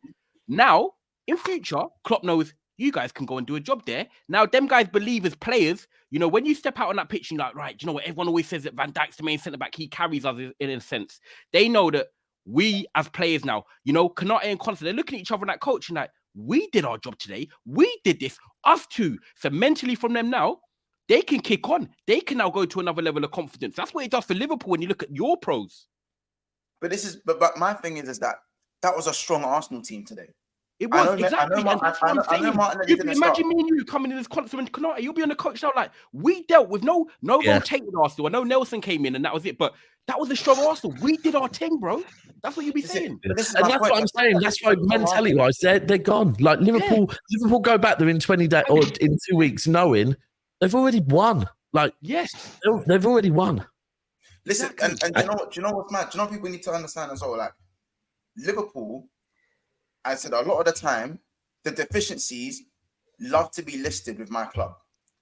Now, in future, Klopp knows you guys can go and do a job there. Now, them guys believe as players, you know, when you step out on that pitch, you're like, right, you know what? Everyone always says that Van Dijk's the main centre-back. He carries us in a sense. They know that we as players now, you know, Konate and Konsa, they're looking at each other like coach and like, we did our job today. We did this. Us too. So mentally from them now, they can kick on. They can now go to another level of confidence. That's what it does for Liverpool when you look at your pros. But my thing is that was a strong Arsenal team today. It was, exactly. Imagine me and you coming in as Constant Konate. You'll be on the coach now. Like, we dealt with no rotated Arsenal. I know Nelson came in and that was it, but that was a strong Arsenal. We did our thing, bro. That's what you'll be saying. And that's what I'm saying. That's why mentality-wise, they're gone. Like Liverpool go back there in 20 days or in 2 weeks, knowing they've already won. Like, yes, they've already won. Listen, and do you know what's mad? Do you know what people need to understand as well? Like, Liverpool, I said a lot of the time, the deficiencies love to be listed with my club.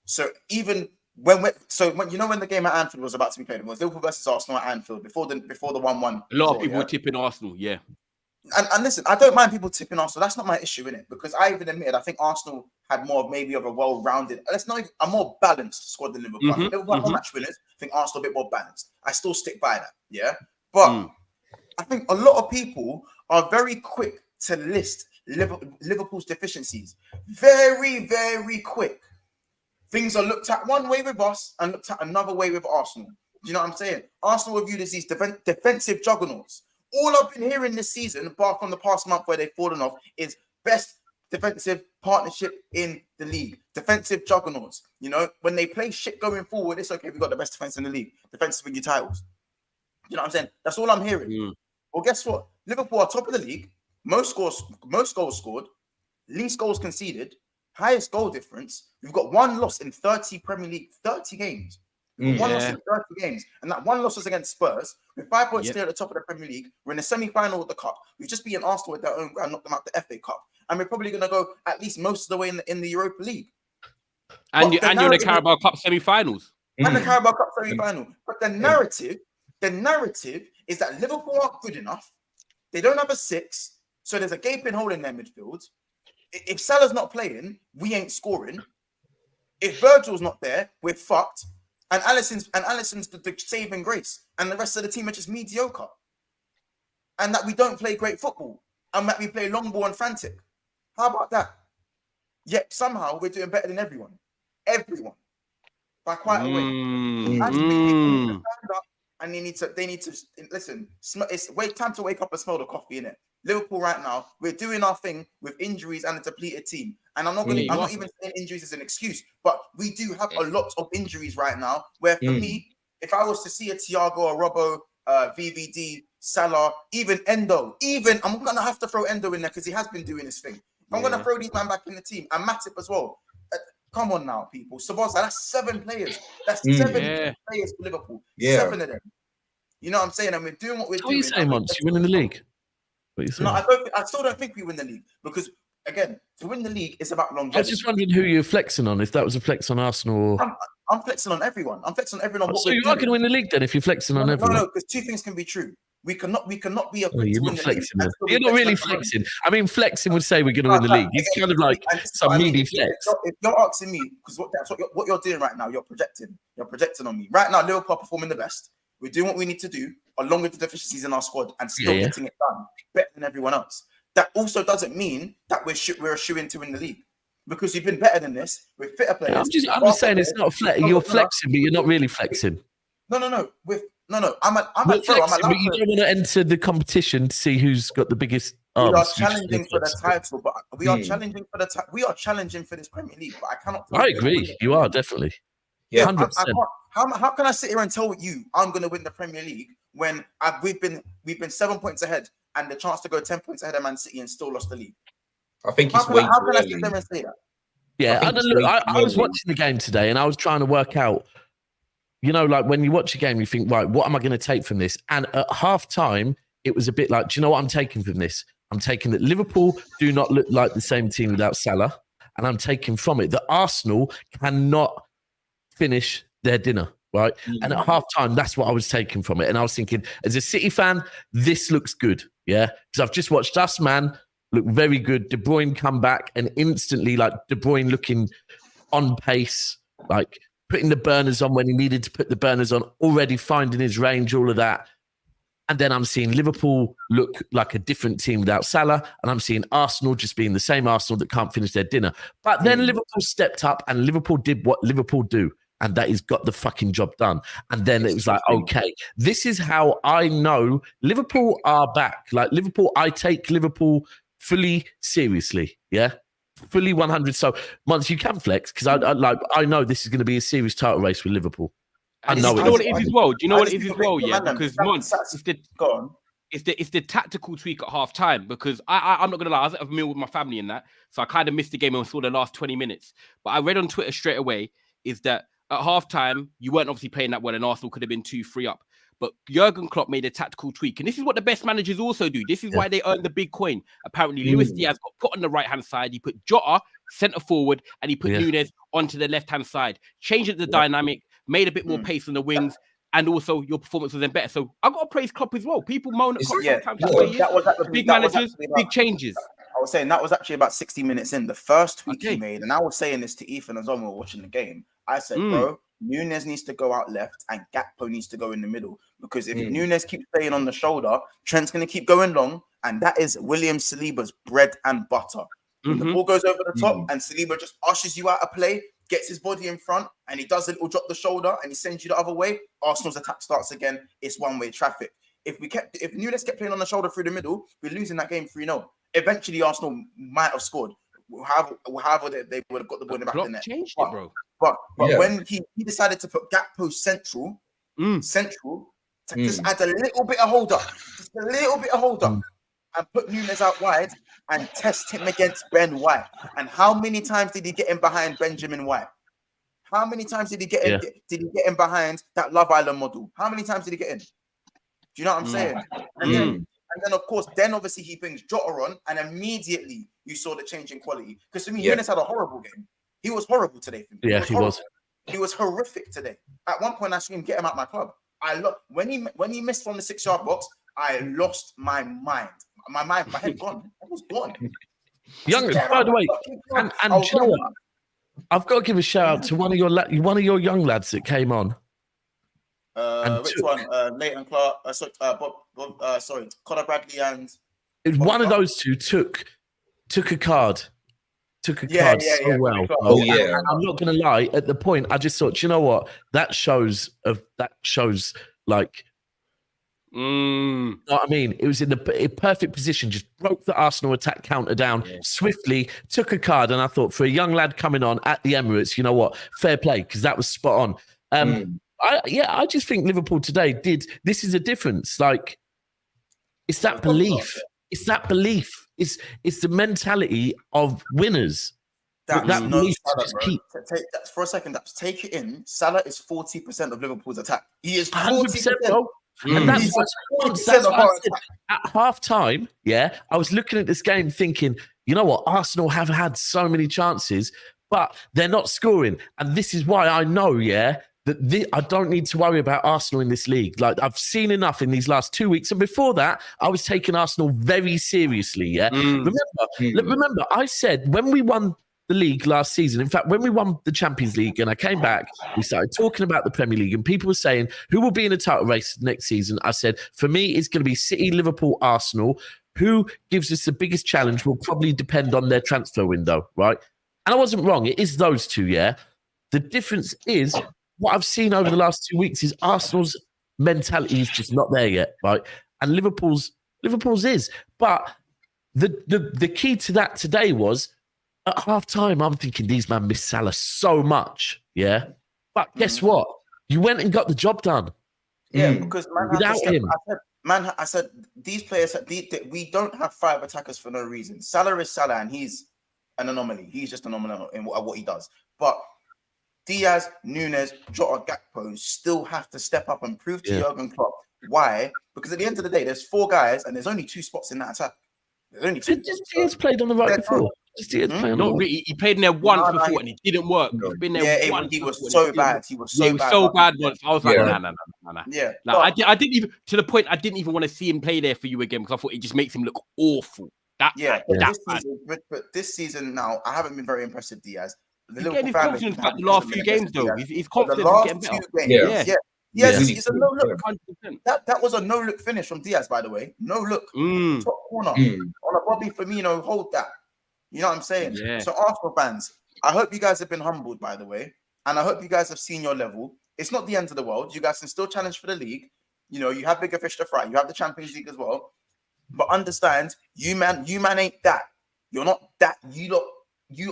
So even when the game at Anfield was about to be played, it was Liverpool versus Arsenal at Anfield before the 1-1. A lot of people were tipping Arsenal, yeah. And listen, I don't mind people tipping Arsenal. That's not my issue, innit? Because I even admitted I think Arsenal had more of a well-rounded, a more balanced squad than Liverpool. Liverpool are match winners. I think Arsenal a bit more balanced. I still stick by that, yeah. But I think a lot of people are very quick to list Liverpool's deficiencies. Very, very quick. Things are looked at one way with us and looked at another way with Arsenal. Do you know what I'm saying? Arsenal are viewed as these defensive juggernauts. All I've been hearing this season, apart from the past month where they've fallen off, is best defensive partnership in the league. Defensive juggernauts. You know, when they play shit going forward, it's okay. We've got the best defense in the league. Defensive with your titles. You know what I'm saying? That's all I'm hearing. Well, guess what? Liverpool are top of the league. Most goals scored, least goals conceded, highest goal difference. We've got one loss in 30 Premier League, 30 games. One loss in 30 games, and that one loss was against Spurs. With 5 points clear at the top of the Premier League, we're in the semi-final of the Cup. We've just beaten Arsenal at their own ground, knocked them out the FA Cup, and we're probably going to go at least most of the way in the Europa League. And you're in the Carabao Cup semi-finals. And the Carabao Cup semi-final. But the narrative is that Liverpool aren't good enough. They don't have a 6, so there's a gaping hole in their midfield. If Salah's not playing, we ain't scoring. If Virgil's not there, we're fucked. And Alisson's the saving grace, and the rest of the team are just mediocre. And that we don't play great football, and that we play long ball and frantic. How about that? Yet somehow we're doing better than everyone. Everyone. By quite a way. And people need to stand up, and they need to listen. It's time to wake up and smell the coffee, innit? Liverpool right now, we're doing our thing with injuries and a depleted team. And I'm not even saying injuries as an excuse, but we do have a lot of injuries right now. Where for me, if I was to see a Thiago, a Robbo, VVD, Salah, even Endo, I'm gonna have to throw Endo in there because he has been doing his thing. I'm gonna throw these men back in the team and Matip as well. Come on now, people. Sabozza, that's 7 players. That's 7 players for Liverpool. 7 of them. You know what I'm saying? And we're doing what we're doing. What are you saying, Monts? You winning the league? No, I still don't think we win the league because, again, to win the league is about longevity. I was just wondering who you're flexing on, if that was a flex on Arsenal. Or... I'm flexing on everyone. I'm flexing on everyone. So you are going to win the league then if you're flexing on everyone? No, because 2 things can be true. We cannot be a you're not flexing. You're not really flexing. I mean, flexing would say we're going to win the league. It's kind of like some meaty flex. If you're asking me, because what you're doing right now, you're projecting on me. Right now, Liverpool are performing the best. We're doing what we need to do, along with the deficiencies in our squad, and still getting it done better than everyone else. That also doesn't mean that we're a shoe-in to win the league, because we've been better than this. We're fitter players. I'm just saying it's not a flex. You're flexing, but you're not really flexing. No. I'm flexing, but you don't want to enter the competition to see who's got the biggest arms. We are challenging for the title, but we are challenging for the we are challenging for this Premier League. But I cannot. I agree. You are definitely. Yeah, 100%. How can I sit here and tell you I'm going to win the Premier League when we've been 7 points ahead and the chance to go 10 points ahead of Man City and still lost the league? I think it's way too early. How can I sit there and say that? Yeah, I was watching the game today and I was trying to work out, you know, like when you watch a game, you think, right, what am I going to take from this? And at half time, it was a bit like, do you know what I'm taking from this? I'm taking that Liverpool do not look like the same team without Salah. And I'm taking from it that Arsenal cannot finish their dinner, right? And at half time, that's what I was taking from it. And I was thinking, as a City fan, this looks good, yeah? Because I've just watched us, man, look very good. De Bruyne come back and instantly, like, De Bruyne looking on pace, like putting the burners on when he needed to put the burners on, already finding his range, all of that. And then I'm seeing Liverpool look like a different team without Salah, and I'm seeing Arsenal just being the same Arsenal that can't finish their dinner. But then Liverpool stepped up and Liverpool did what Liverpool do. And that is got the fucking job done. And then it was like, okay, this is how I know Liverpool are back. Like Liverpool, I take Liverpool fully seriously. Yeah, fully 100. So once you can flex, because I know this is going to be a serious title race with Liverpool. I know. You know what it is as well. Do you know what it is as well? Yeah, because once it's the tactical tweak at half time. Because I'm not gonna lie, I was at a meal with my family in that, so I kind of missed the game and saw the last 20 minutes. But I read on Twitter straight away is that at halftime, you weren't obviously playing that well, and Arsenal could have been 2-3 up. But Jurgen Klopp made a tactical tweak, and this is what the best managers also do. This is why they earn the big coin. Apparently, Luis Diaz got put on the right-hand side. He put Jota centre forward, and he put Núñez onto the left-hand side. Changed the dynamic, made a bit more pace on the wings, and also your performance was then better. So I've got to praise Klopp as well. People moan at Klopp sometimes. Big managers, big changes. I was saying that was actually about 60 minutes in the first tweak he made, and I was saying this to Ethan as well when we were watching the game. I said, bro, Núñez needs to go out left and Gakpo needs to go in the middle, because if Núñez keeps staying on the shoulder, Trent's going to keep going long, and that is William Saliba's bread and butter. When the ball goes over the top and Saliba just ushers you out of play, gets his body in front, and he does a little drop the shoulder and he sends you the other way, Arsenal's attack starts again. It's one-way traffic. If Núñez kept playing on the shoulder through the middle, we're losing that game 3-0. Eventually, Arsenal might have scored. However, they would have got the ball in the back of the net. Changed it, bro. But when he decided to put Gakpo central, to just add a little bit of hold up, and put Núñez out wide and test him against Ben White. And how many times did he get in behind Benjamin White? How many times did he get in? Did he get in behind that Love Island model? How many times did he get in? Do you know what I'm saying? And then of course, obviously he brings Jota on, and immediately you saw the change in quality. Because to me, Nunes had a horrible game. He was horrible today for me. Yeah, he was. He was horrific today. At one point, I screamed, "Get him out my club!" When he missed from the 6-yard box, I lost my mind. My head gone. I was gone. By the way, and do you know what? I've got to give a shout out to one of your young lads that came on. Which one? Leighton Clark. Sorry, Conor Bradley and. It was one of those two took a card. Took a card so well. Oh yeah. And I'm not going to lie. At the point, I just thought, you know what? That shows like. You know what I mean? It was in the perfect position, just broke the Arsenal attack counter down swiftly, took a card, and I thought for a young lad coming on at the Emirates, you know what? Fair play, because that was spot on. I just think Liverpool today this is a difference. Like, it's that belief. It's that belief. It's the mentality of winners. That belief for a second. Take it in. Salah is 40% of Liverpool's attack. He is 40%, bro. And that's what I said at half time. Yeah, I was looking at this game thinking, you know what? Arsenal have had so many chances, but they're not scoring. And this is why I know, that I don't need to worry about Arsenal in this league. Like, I've seen enough in these last 2 weeks. And before that, I was taking Arsenal very seriously. Remember, I said when we won the league last season, in fact, when we won the Champions League and I came back, we started talking about the Premier League and people were saying, who will be in a title race next season? I said, for me, it's going to be City, Liverpool, Arsenal. Who gives us the biggest challenge will probably depend on their transfer window, right? And I wasn't wrong. It is those two, The difference is what I've seen over the last 2 weeks is Arsenal's mentality is just not there yet, right? And Liverpool's is. But the key to that today was at half time, I'm thinking these men miss Salah so much, But guess what? You went and got the job done. Yeah, because without him. I said these players, we don't have 5 attackers for no reason. Salah is Salah, and he's an anomaly. He's just an anomaly in what he does. But Diaz, Nunes, Jota, Gakpo still have to step up and prove to Jurgen Klopp. Why? Because at the end of the day, there's 4 guys and there's only 2 spots in that attack. There's only 2. Diaz played on the right before. Not really. He played in there once before and it didn't work. He's been there once. He was so bad. He was so bad once. I was like, nah. Yeah. I didn't even, to the point, I didn't even want to see him play there for you again because I thought it just makes him look awful. But this season now, I haven't been very impressed with Diaz. He's getting his confidence back the last few games, though. His confidence is getting better. It's a no look. That was a no look finish from Diaz, by the way. No look. Top corner on a Bobby Firmino. Hold that. You know what I'm saying? Yeah. So Arsenal fans, I hope you guys have been humbled, by the way, and I hope you guys have seen your level. It's not the end of the world. You guys can still challenge for the league. You know, you have bigger fish to fry. You have the Champions League as well. But understand, you man ain't that. You're not that. You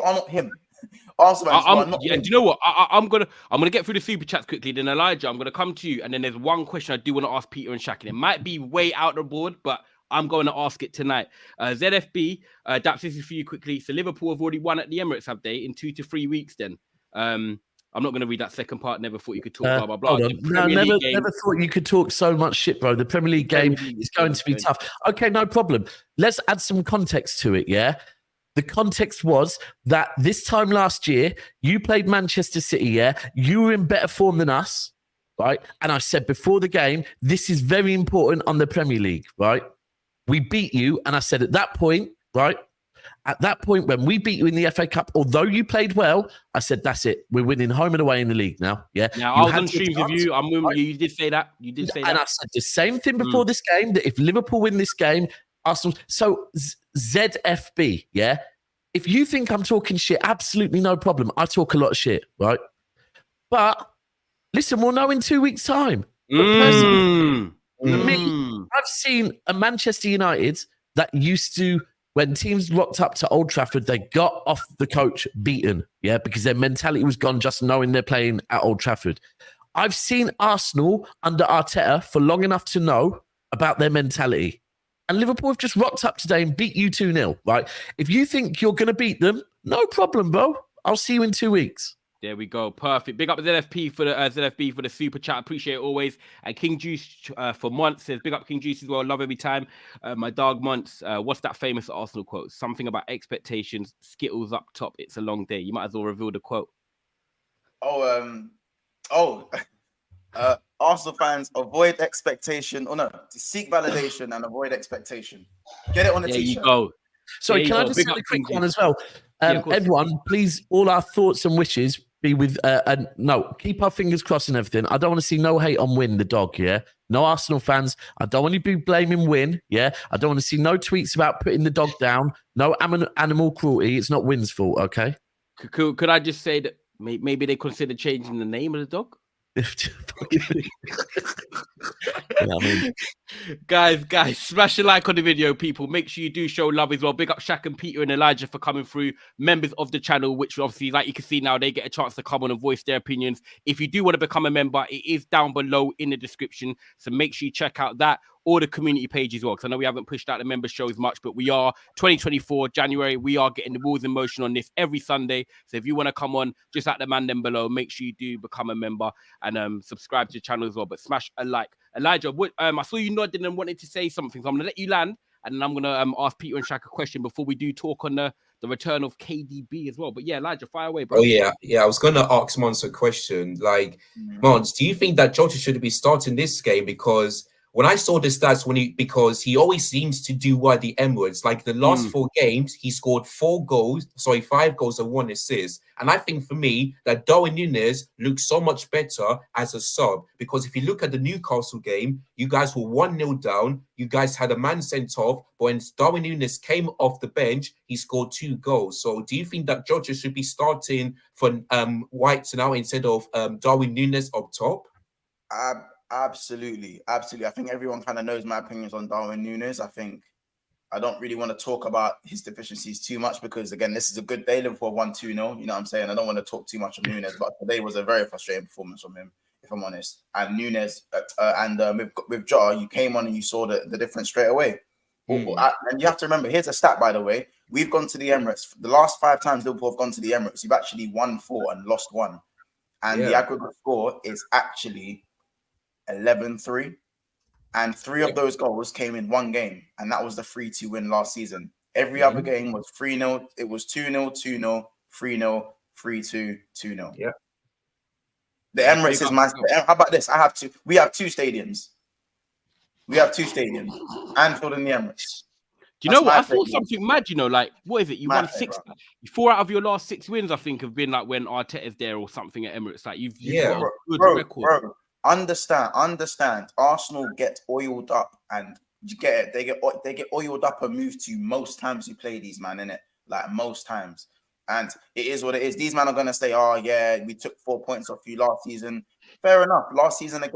are not him. Arsenal fans, do you know what? I'm gonna get through the super chats quickly. Then Elijah, I'm gonna come to you, and then there's one question I do want to ask Peter and Shaq. And it might be way out the board, but I'm going to ask it tonight. ZFB, Daps, this is for you quickly. So Liverpool have already won at the Emirates, have they, in 2 to 3 weeks? Then I'm not going to read that second part. Never thought you could talk blah blah blah. No, never thought you could talk so much shit, bro. The Premier League game is going to be tough. Okay, no problem. Let's add some context to it. The context was that this time last year, you played Manchester City, You were in better form than us, right? And I said before the game, this is very important on the Premier League, right? We beat you, and I said at that point, right? At that point, when we beat you in the FA Cup, although you played well, I said, that's it. We're winning home and away in the league now, Now, I was on streams with you. You did say that. And I said the same thing before this game, that if Liverpool win this game, Arsenal... So, ZFB, If you think I'm talking shit, absolutely no problem. I talk a lot of shit, right? But listen, we'll know in 2 weeks' time. For me, I've seen a Manchester United that used to, when teams rocked up to Old Trafford, they got off the coach beaten, because their mentality was gone just knowing they're playing at Old Trafford. I've seen Arsenal under Arteta for long enough to know about their mentality. And Liverpool have just rocked up today and beat you 2-0, right? If you think you're going to beat them, no problem, bro. I'll see you in 2 weeks. There we go. Perfect. Big up ZFP for the ZFB for the super chat. Appreciate it always. And King Juice for Monts says, big up King Juice as well. Love every time. My dog Monts. What's that famous Arsenal quote? Something about expectations. Skittles up top. It's a long day. You might as well reveal the quote. Arsenal fans avoid expectation. Oh no, seek validation and avoid expectation. Get it on the t-shirt. There you go. Sorry, can I just say a quick one as well? Everyone, please, all our thoughts and wishes be with, no, keep our fingers crossed and everything. I don't want to see no hate on Win, the dog, yeah? No Arsenal fans. I don't want to be blaming Win, yeah? I don't want to see no tweets about putting the dog down. No animal cruelty. It's not Win's fault, okay? Could I just say that maybe they consider changing the name of the dog? Guys, smash a like on the video, people. Make sure you do show love as well. Big up Shaq and Peter and Elijah for coming through, members of the channel, which obviously, like you can see now, they get a chance to come on and voice their opinions. If you do want to become a member, it is down below in the description, so make sure you check out that or the community page as well, because I know we haven't pushed out the member shows much, but we are 2024 January. We are getting the wheels in motion on this every Sunday. So if you want to come on, just at the man then below, make sure you do become a member and subscribe to the channel as well. But smash a like. Elijah, I saw you nodding and wanted to say something, so I'm gonna let you land, and then I'm gonna ask Peter and Shaq a question before we do talk on the return of KDB as well. But yeah, Elijah, fire away, bro. Oh yeah. I was gonna ask Monts a question. Like, Monts, do you think that Jota should be starting this game? Because when I saw the stats, because he always seems to do well at the Emirates. Like the last 4 games, he scored 5 goals and 1 assist. And I think for me that Darwin Núñez looks so much better as a sub, because if you look at the Newcastle game, you guys were 1-0 down. You guys had a man sent off, but when Darwin Núñez came off the bench, he scored 2 goals. So do you think that Jota should be starting for White now instead of Darwin Núñez up top? Absolutely. I think everyone kind of knows my opinions on Darwin Núñez. I think I don't really want to talk about his deficiencies too much because, again, this is a good day for 1-2-0. You know what I'm saying? I don't want to talk too much on Núñez, but today was a very frustrating performance from him, if I'm honest. And Núñez with Jota, you came on and you saw the difference straight away. And you have to remember, here's a stat, by the way. We've gone to the Emirates. The last 5 times Liverpool have gone to the Emirates, we've actually won 4 and lost 1. And the aggregate score is actually 11-3, and 3 of those goals came in 1 game, and that was the 3-2 win last season. Every other game was 3-0. It was 2-0, 2-0, 3-0, 3-2, 2-0. Yeah. The Emirates is my. How about this? We have 2 stadiums. Anfield and the Emirates. Do you know what? I thought something mad, like, what is it? You won 6. 4 out of your last 6 wins, I think, have been like when Arteta's there or something at Emirates. Like, you've got a good record. Bro. Understand. Arsenal get oiled up, and you get it. They get oiled up and moved to most times you play these man, innit? Like most times, and it is what it is. These men are gonna say, "Oh yeah, we took 4 points off you last season." Fair enough. Last season's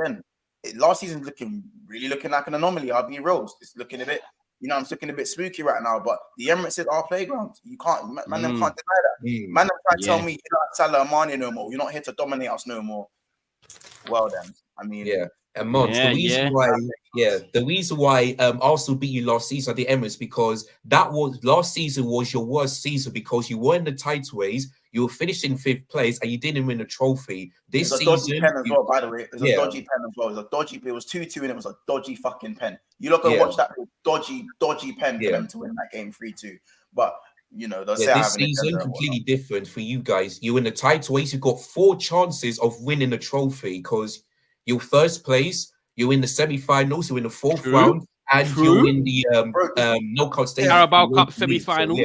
really looking like an anomaly. I'll be real. It's looking a bit, it's looking a bit spooky right now. But the Emirates is our playground. You can't, man, them can't deny that. Man, them try to tell me you're not Salah Mane no more. You're not here to dominate us no more. Well then, I mean, and Monts, the reason why Arsenal beat you last season at the Emirates, because last season was your worst season because you were in the titleways, you were finished in 5th place, and you didn't win a trophy. This season, dodgy pen as well, by the way. It was a dodgy pen as well. It was 2-2, and it was a dodgy fucking pen. You look and watch that dodgy pen for them to win that game 3-2. But this season completely different for you guys. You're in the titleways. You've got 4 chances of winning a trophy because you're 1st place. You're in the semi-finals. You're in the 4th round, and you're in the knockout stage. Carabao Cup semi-finals.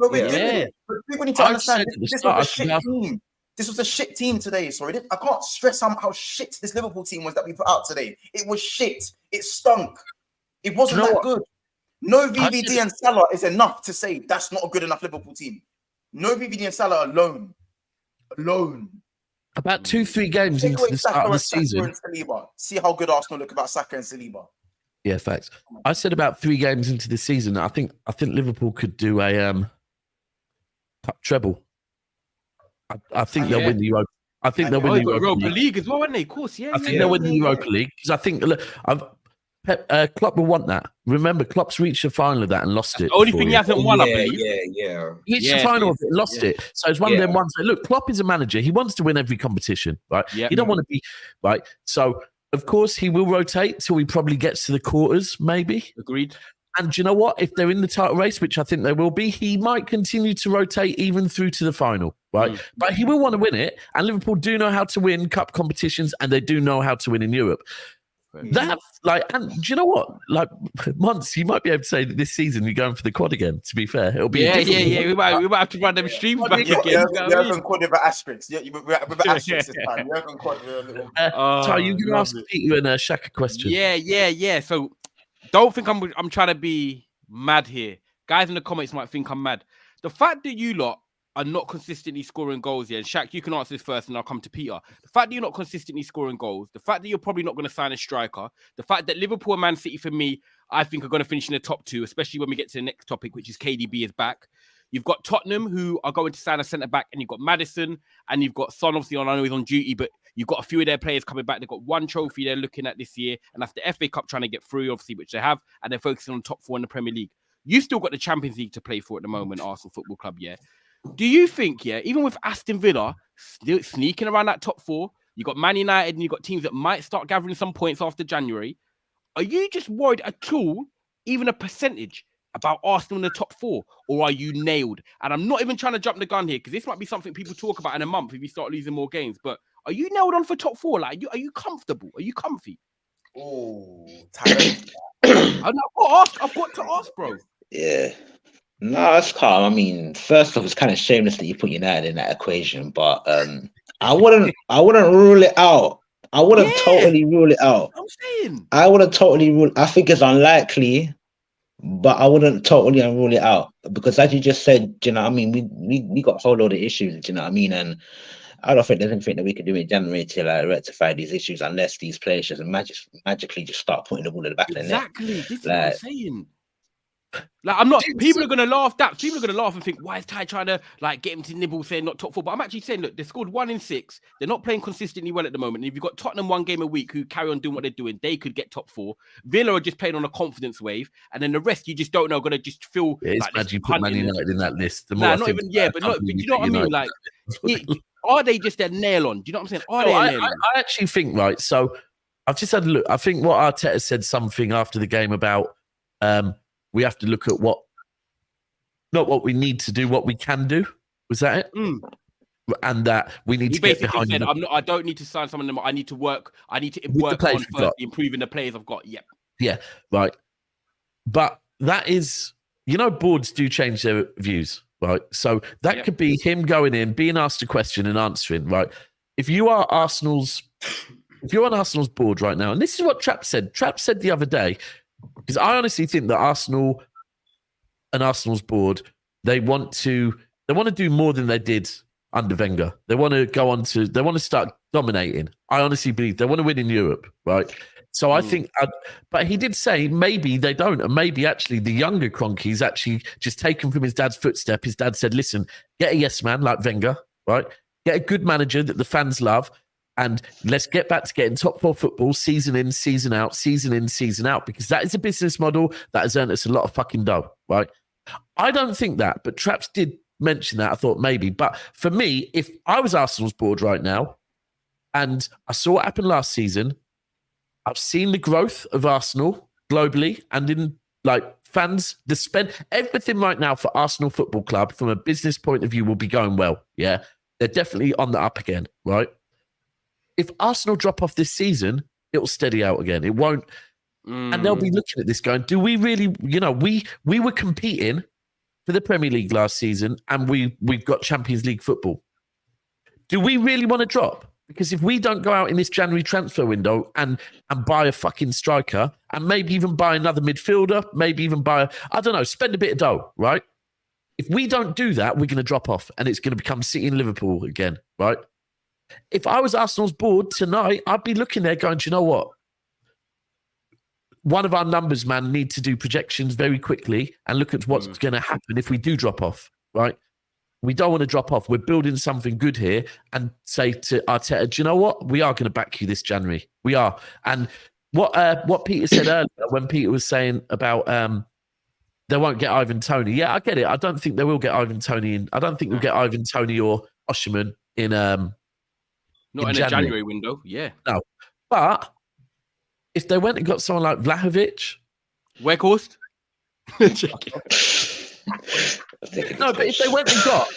People need to understand this was a shit team. This was a shit team today. Sorry, I can't stress how shit this Liverpool team was that we put out today. It was shit. It stunk. It wasn't that good. No VVD and Salah is enough to say that's not a good enough Liverpool team. No VVD and Salah alone. About 2-3 games into the start of the season. See how good Arsenal look about Saka and Saliba. Yeah, facts. I said about 3 games into the season, I think Liverpool could do a cup treble. I think they'll win the Europa. I think they'll win the Europa League as well, won't they? Of course, yeah. I think they'll win the Europa League because I think Klopp will want that. Remember, Klopp's reached the final of that and lost it. The only thing he hasn't won, I believe. Yeah. He reached the final of it and lost it. So it's one of them ones that, look, Klopp is a manager. He wants to win every competition, right? Yep. He don't want to be, right? So, of course, he will rotate till he probably gets to the quarters, maybe. Agreed. And do you know what? If they're in the title race, which I think they will be, he might continue to rotate even through to the final, right? But he will want to win it. And Liverpool do know how to win cup competitions, and they do know how to win in Europe. That, and do you know what? Like, Monts, you might be able to say that this season you're going for the quad again. To be fair, it'll be We might have to run them streams back again. You're going quad with asterisks. Yeah, with asterisks this time. You're going quad with a little. Ty, you can ask Peter and Shaq a question. Yeah. So don't think I'm trying to be mad here. Guys in the comments might think I'm mad. The fact that you lot are not consistently scoring goals, and Shaq, you can answer this first and I'll come to Peter. The fact that you're not consistently scoring goals, the fact that you're probably not going to sign a striker, the fact that Liverpool and Man City, for me, I think are going to finish in the top two, especially when we get to the next topic, which is KDB is back. You've got Tottenham, who are going to sign a centre-back, and you've got Maddison, and you've got Son, obviously, I know he's on duty, but you've got a few of their players coming back. They've got one trophy they're looking at this year, and that's the FA Cup trying to get through, obviously, which they have, and they're focusing on top four in the Premier League. You've still got the Champions League to play for at the moment, Arsenal Football Club, yeah? Do you think, even with Aston Villa still sneaking around that top four, you got Man United and you got teams that might start gathering some points after January, are you just worried at all, even a percentage, about Arsenal in the top four, or are you nailed? And I'm not even trying to jump the gun here, because this might be something people talk about in a month if you start losing more games, but are you nailed on for top four? Like, are you comfortable? Are you comfy? Oh, I've got to ask, bro. Yeah. No, it's calm. I mean, first off, it's kind of shameless that you put United in that equation, but I wouldn't rule it out. I wouldn't totally rule it out. I'm saying I wouldn't totally rule. I think it's unlikely, but I wouldn't totally rule it out, because as you just said, you know what I mean, we got a whole load of issues, you know what I mean, and I don't think there's anything that we can do in January to rectify these issues unless these players just magically just start putting the ball in the back of the net. Exactly. This is what I'm saying. Like, I'm not. People are gonna laugh. People are gonna laugh and think, "Why is Ty trying to get him to nibble, saying not top four?" But I'm actually saying, look, they scored 1 in 6. They're not playing consistently well at the moment. And if you've got Tottenham 1 game a week who carry on doing what they're doing, they could get top 4. Villa are just playing on a confidence wave, and then the rest you just don't know. Gonna just feel. It's mad you put Man United in that list. But you know what I mean? Like, are they just a nail on? Do you know what I'm saying? I actually think, right. So I've just had a look. I think what Arteta said something after the game about. We have to look at not what we need to do, what we can do. Was that it? And that we need to get behind. Said, I don't need to sign someone. I need to work. I need to work on first, improving the players I've got. Yep. Yeah. Right. But that is, boards do change their views, right? So that could be him going in, being asked a question and answering, right? If you're on Arsenal's board right now, and this is what Trapp said. Trapp said the other day. Because I honestly think that Arsenal and Arsenal's board, they want to do more than they did under Wenger. They want to start dominating. I honestly believe they want to win in Europe, right? So I think, but he did say maybe they don't, and maybe actually the younger Kroenke's actually just taken from his dad's footstep. His dad said, "Listen, get a yes man like Wenger, right? Get a good manager that the fans love." And let's get back to getting top 4 football season in, season out, season in, season out, because that is a business model that has earned us a lot of fucking dough, right? I don't think that, but Traps did mention that. I thought maybe. But for me, if I was Arsenal's board right now and I saw what happened last season, I've seen the growth of Arsenal globally and in fans, everything right now for Arsenal Football Club from a business point of view will be going well. Yeah, they're definitely on the up again, right? If Arsenal drop off this season, it will steady out again. It won't. And they'll be looking at this going, do we really, we were competing for the Premier League last season and we've got Champions League football. Do we really want to drop? Because if we don't go out in this January transfer window and buy a fucking striker and maybe even buy another midfielder, maybe even spend a bit of dough, right? If we don't do that, we're going to drop off and it's going to become City and Liverpool again, right? If I was Arsenal's board tonight, I'd be looking there going, do you know what? One of our numbers, man, need to do projections very quickly and look at what's going to happen if we do drop off, right? We don't want to drop off. We're building something good here and say to Arteta, do you know what? We are going to back you this January. We are. And what Peter said earlier when Peter was saying about they won't get Ivan Toney. Yeah, I get it. I don't think they will get Ivan Toney in. I don't think we'll get Ivan Toney or Osherman in not in a January window. Yeah. No. But if they went and got someone like Vlahovic, Weghorst. No, but if they went and got,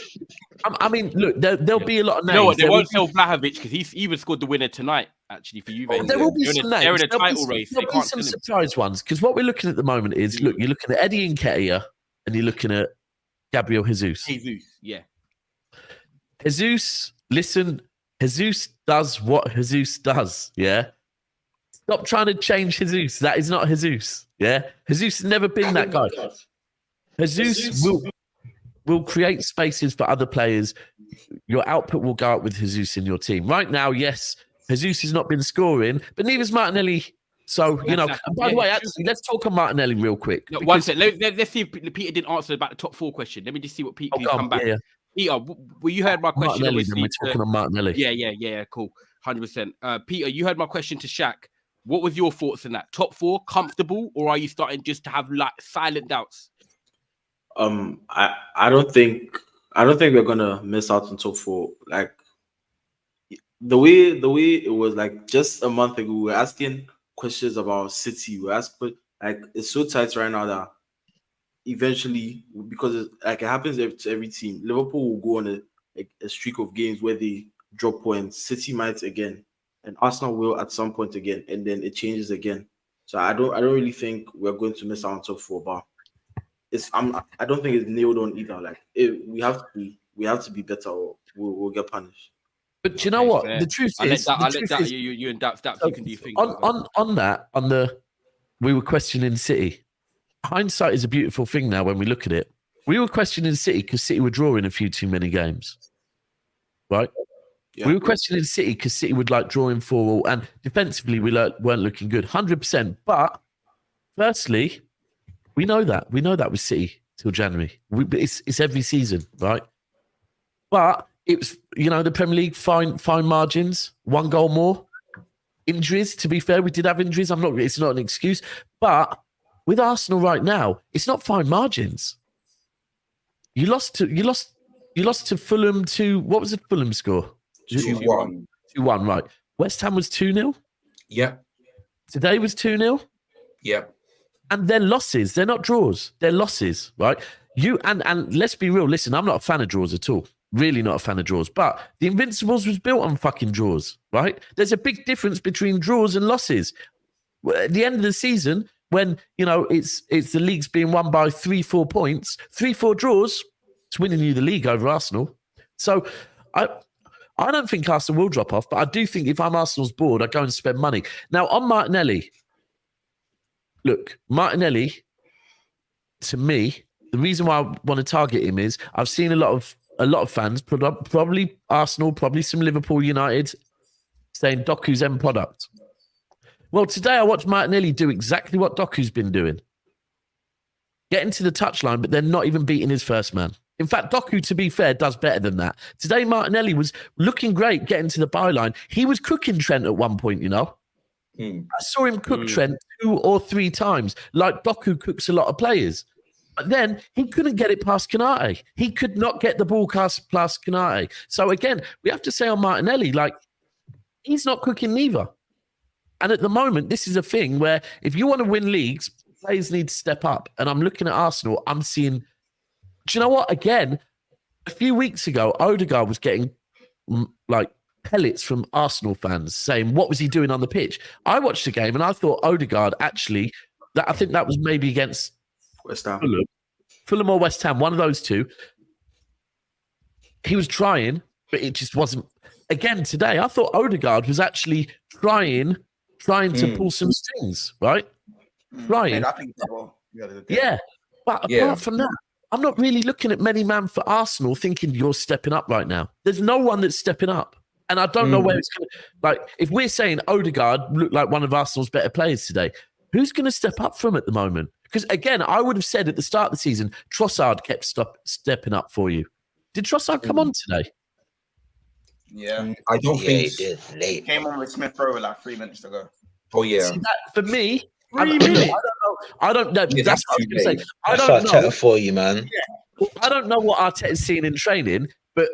I mean, look, there'll be a lot of names. You know what? They won't sell Vlahovic because he even scored the winner tonight, actually, for Juve. There will be some names. They're in a title race. There'll be some surprise ones because what we're looking at the moment is, look, you're looking at Eddie Nketiah and you're looking at Gabriel Jesus. Yeah. Jesus, listen, Jesus does what Jesus does, yeah? Stop trying to change Jesus. That is not Jesus, yeah? Jesus has never been that guy. Jesus will create spaces for other players. Your output will go up with Jesus in your team. Right now, yes, Jesus has not been scoring, but neither's Martinelli. So, you know, and by the way, actually, let's talk on Martinelli real quick. No, one second. Let's see if Peter didn't answer about the top 4 question. Let me just see what Peter can come back. Yeah. Peter, well, you heard my question. We're talking on Martinelli. Yeah, cool. 100%. Peter, you heard my question to Shaq. What was your thoughts on that? Top 4, comfortable, or are you starting just to have like silent doubts? I don't think we're gonna miss out on top 4. Like the way it was like just a month ago, we were asking questions about City. We asked, like, it's so tight right now that eventually, because it happens to every team, Liverpool will go on a streak of games where they drop points. City might again, and Arsenal will at some point again, and then it changes again. So I don't really think we're going to miss out on top 4, but I don't think it's nailed on either. Like we have to be better, or we'll get punished. But you know what? Fair. The truth I'll is, let that you and Daps, you can do things. We were questioning City. Hindsight is a beautiful thing now when we look at it. We were questioning City because City were drawing a few too many games, right? Yeah. We were questioning City because City would like drawing 4-4, and defensively we weren't looking good, 100%. But firstly, we know that with City till January. It's every season, right? But it was, the Premier League fine margins, 1 goal more, injuries. To be fair, we did have injuries. It's not an excuse, but with Arsenal right now, it's not fine margins. You lost to Fulham. What was the Fulham score? 2-1. 2-1, right. West Ham was 2-0. Yeah. Today was 2-0. Yeah. And they're losses. They're not draws. They're losses, right? And let's be real. Listen, I'm not a fan of draws at all. Really not a fan of draws. But the Invincibles was built on fucking draws, right? There's a big difference between draws and losses. At the end of the season, when, it's the league's being won by 3-4 points, 3-4 draws, it's winning you the league over Arsenal. So I don't think Arsenal will drop off, but I do think if I'm Arsenal's board, I go and spend money. Now, on Martinelli, look, Martinelli, to me, the reason why I want to target him is I've seen a lot of fans, probably Arsenal, probably some Liverpool, United, saying Doku's end product. Well, today I watched Martinelli do exactly what Doku's been doing. Getting to the touchline, but they're not even beating his first man. In fact, Doku, to be fair, does better than that. Today, Martinelli was looking great getting to the byline. He was cooking Trent at one point, I saw him cook Trent 2 or 3 times, like Doku cooks a lot of players. But then he couldn't get it past Konate. He could not get the ball past Konate. So again, we have to say on Martinelli, like, he's not cooking neither. And at the moment, this is a thing where if you want to win leagues, players need to step up. And I'm looking at Arsenal, I'm seeing, do you know what? Again, a few weeks ago, Odegaard was getting like pellets from Arsenal fans saying, what was he doing on the pitch? I watched the game and I thought Odegaard actually, I think that was maybe against West Ham. Fulham or West Ham, one of those two. He was trying, but it just wasn't. Again, today, I thought Odegaard was actually trying to pull some strings, right? Trying. I think yeah. But apart from that, I'm not really looking at many man for Arsenal thinking you're stepping up right now. There's no one that's stepping up. And I don't know where it's going to... Like, if we're saying Odegaard looked like one of Arsenal's better players today, who's going to step up for him at the moment? Because, again, I would have said at the start of the season, Trossard kept stepping up for you. Did Trossard come on today? Yeah. I don't think... He did late. Came on with Smith Rowe like 3 minutes ago. Oh yeah. See, that, for me, 3 minutes. I don't know. Yeah, That's that's what I was too going to say. late. I That's don't know. Arteta for you, man. I don't know what Arteta's seeing in training, but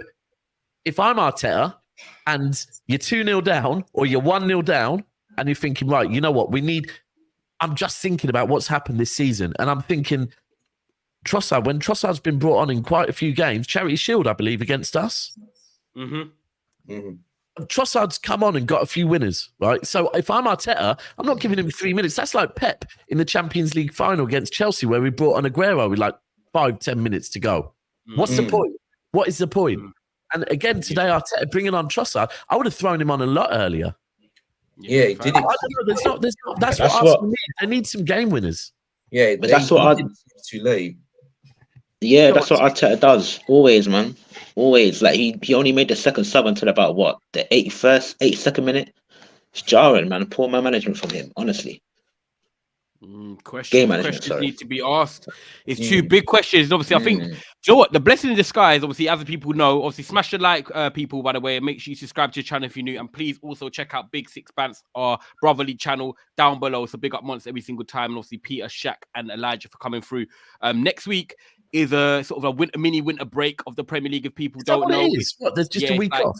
if I'm Arteta and you're 2-0 down or you're 1-0 down and you're thinking, right, you know what, I'm just thinking about what's happened this season. And I'm thinking, Trossard, when Trossard's been brought on in quite a few games, Charity Shield, I believe, against us. Trossard's come on and got a few winners, right? So if I'm Arteta, I'm not giving him 3 minutes. That's like Pep in the Champions League final against Chelsea, where we brought on Aguero with like 5-10 minutes to go. What's the point? What is the point? And again, today, Arteta bringing on Trossard, I would have thrown him on a lot earlier. Yeah, he did it. I don't know. That's what Arsenal need. They need some game winners. Yeah, But that's what too late. Yeah, that's what Arteta does. Always, man. Always. Like he only made the second sub until about what? The 82nd minute? It's jarring, man. Poor man management from him, honestly. Questions need to be asked. It's two big questions. Obviously, I think, do you know what? The blessing in disguise, obviously, as people know, obviously, smash the like, people, by the way, and make sure you subscribe to the channel if you're new. And please also check out Big Six Bants, our brotherly channel down below. So big up Monts every single time. And obviously, Peter, Shaq, and Elijah for coming through. Next week is a sort of a mini winter break of the Premier League if people don't know. There's just a week off.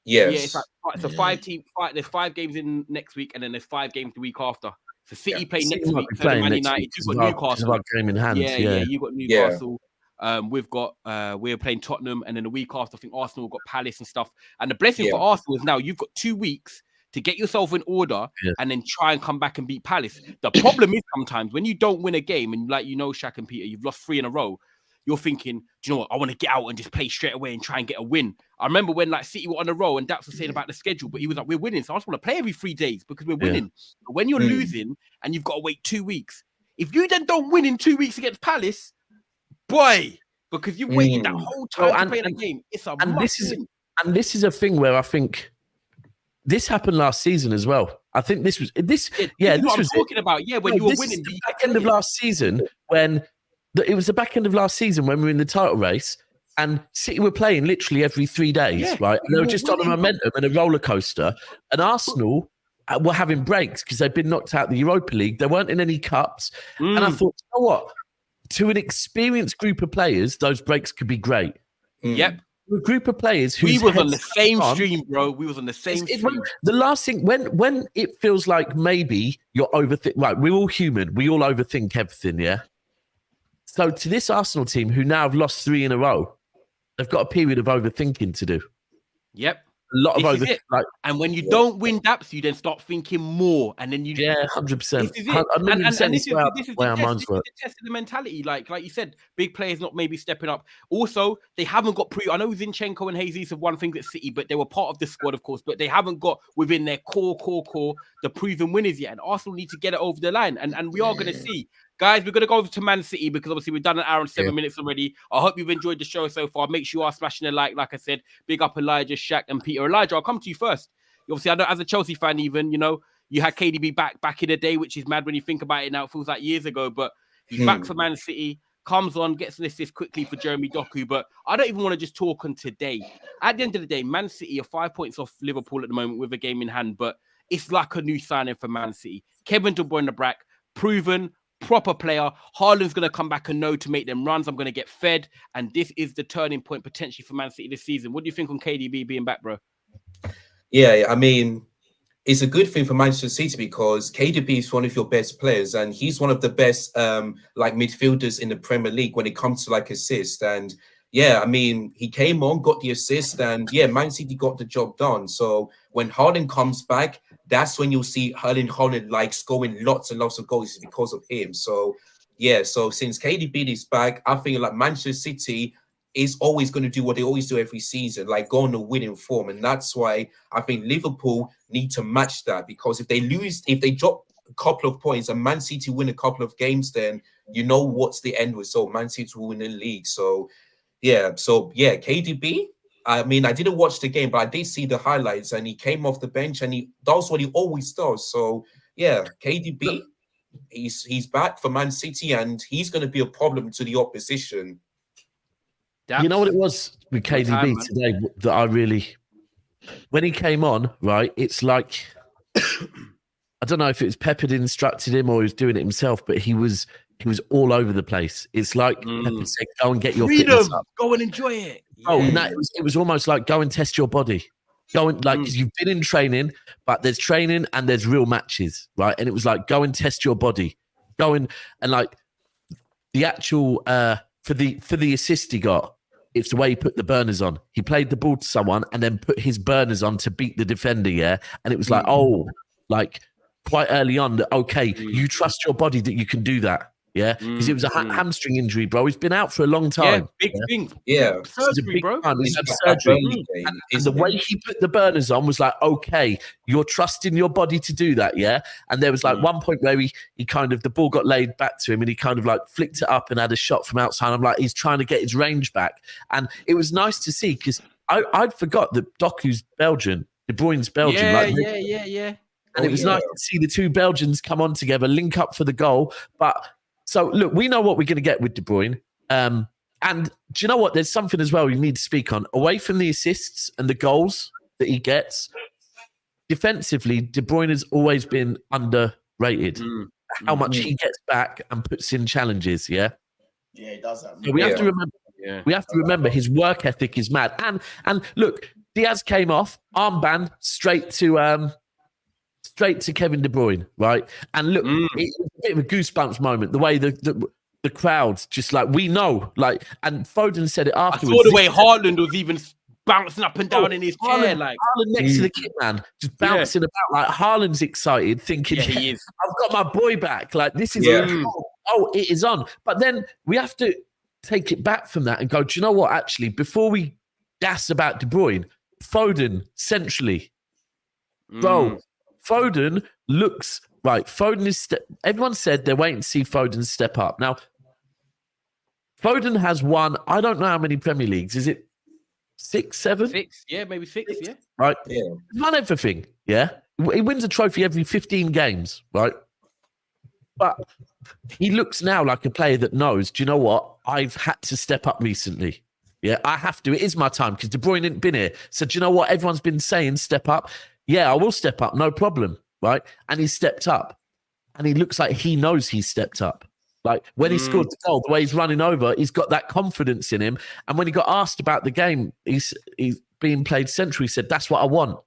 Yes. Yeah, it's like so 5 teams. There's 5 games in next week, and then there's 5 games the week after. So City play next week. So Man United, you've got Newcastle. Game in hand. Yeah, you got Newcastle. We've got we're playing Tottenham, and then the week after, I think Arsenal got Palace and stuff. And the blessing for Arsenal is now you've got 2 weeks to get yourself in order and then try and come back and beat Palace. The problem is sometimes when you don't win a game, and like Shaq and Peter, you've lost 3 in a row. You're thinking, do you know what? I want to get out and just play straight away and try and get a win. I remember when like City were on a roll and Dax was saying about the schedule, but he was like, we're winning. So I just want to play every 3 days because we're winning. But when you're losing and you've got to wait 2 weeks, if you then don't win in 2 weeks against Palace, boy, because you've waited that whole time to play the game, it's a this is a thing where I think this happened last season as well. I think this was this. Yeah, this was talking about. Yeah, when you were winning, the back end of last season when. It was the back end of last season when we were in the title race and City were playing literally every 3 days, right? And they were just on a momentum and a roller coaster. And Arsenal were having breaks because they'd been knocked out of the Europa League. They weren't in any cups. And I thought, you know what? To an experienced group of players, those breaks could be great. Yep. A group of players who we was on the same stream, bro. We was on the same stream. The last thing, when it feels like maybe you're overthinking, right? We're all human. We all overthink everything, yeah? So to this Arsenal team who now have lost 3 in a row, they've got a period of overthinking to do. Yep. A lot of overthinking. And when you don't win DAPS, you then start thinking more. And then you... Yeah, 100%. This is it. And this is the test of the mentality. Like you said, big players not maybe stepping up. Also, they haven't got... I know Zinchenko and Jesus have won things at City, but they were part of the squad, of course. But they haven't got within their core, the proven winners yet. And Arsenal need to get it over the line. And we are going to see... Guys, we're going to go over to Man City because obviously we've done an hour and 7 minutes already. I hope you've enjoyed the show so far. Make sure you are smashing a like I said. Big up Elijah, Shaq, and Peter. Elijah, I'll come to you first. Obviously, I know as a Chelsea fan even, you had KDB back in the day, which is mad when you think about it now. It feels like years ago, but he's back for Man City, comes on, gets an assist quickly for Jeremy Doku. But I don't even want to just talk on today. At the end of the day, Man City are 5 points off Liverpool at the moment with a game in hand, but it's like a new signing for Man City. Kevin De Bruyne back, proven, proper player. Haaland's going to come back and know to make them runs. I'm going to get fed. And this is the turning point potentially for Man City this season. What do you think on KDB being back, bro? Yeah, I mean, it's a good thing for Manchester City because KDB is one of your best players and he's one of the best midfielders in the Premier League when it comes to like assists. And yeah, I mean, he came on, got the assist, and yeah, Man City got the job done. So when Haaland comes back, that's when you'll see Haaland like scoring lots and lots of goals because of him. So yeah, so since KDB is back, I think like Manchester City is always going to do what they always do every season, like go on a winning form. And that's why I think Liverpool need to match that, because if they drop a couple of points and Man City win a couple of games, then you know what's the end result. Man City will win the league. So yeah, KDB, I mean, I didn't watch the game, but I did see the highlights and he came off the bench and he does what he always does. So yeah, KDB, he's back for Man City and he's going to be a problem to the opposition. You know what it was with KDB today that I really, when he came on, right, it's like I don't know if it was Pep had instructed him or he was doing it himself, but he was all over the place. It's like Pep had said, go and get your fitness Freedom. up. Go and enjoy it. Oh, no, it was almost like go and test your body. Go and because you've been in training, but there's training and there's real matches, right? And it was like go and test your body. Go and like the actual for the assist he got, it's the way he put the burners on. He played the ball to someone and then put his burners on to beat the defender, yeah? And it was like, like quite early on that, okay, you trust your body that you can do that. Yeah, because it was a hamstring injury, bro. He's been out for a long time. Yeah, big thing. Yeah, Surgery, bro. He's had surgery. And the way he put the burners on was like, okay, you're trusting your body to do that, yeah? And there was like one point where he kind of, the ball got laid back to him and he kind of like flicked it up and had a shot from outside. I'm like, he's trying to get his range back. And it was nice to see because I'd forgot that Doku's Belgian, De Bruyne's Belgian. Yeah. And it was nice to see the two Belgians come on together, link up for the goal. But so, look, we know what we're going to get with De Bruyne. And do you know what? There's something as well you need to speak on. Away from the assists and the goals that he gets, defensively, De Bruyne has always been underrated. How much he gets back and puts in challenges, yeah? Yeah, he does that. So we have to remember. We have to remember his work ethic is mad. And look, Diaz came off, armband, straight to Kevin De Bruyne, right? And look, it was a bit of a goosebumps moment, the way the crowds just like, we know, like, and Foden said it afterwards. I saw the way Haaland was even bouncing up and down in his chair. Like Haaland next to the kit man, just bouncing about like Haaland's excited, thinking, he is. I've got my boy back. Like, this is, it is on. But then we have to take it back from that and go, do you know what, actually, before we gas about De Bruyne, Foden centrally, bro, Foden looks right. Foden is. Everyone said they're waiting to see Foden step up. Now, Foden has won. I don't know how many Premier Leagues. Is it 6, 7? 6, yeah, maybe 6, yeah. Right, yeah. He's won everything. Yeah, he wins a trophy every 15 games. Right, but he looks now like a player that knows. Do you know what? I've had to step up recently. Yeah, I have to. It is my time because De Bruyne ain't been here. So do you know what? Everyone's been saying step up. Yeah, I will step up, no problem, right? And he stepped up. And he looks like he knows he's stepped up. Like, when he scored the goal, the way he's running over, he's got that confidence in him. And when he got asked about the game, he's being played central, he said, that's what I want.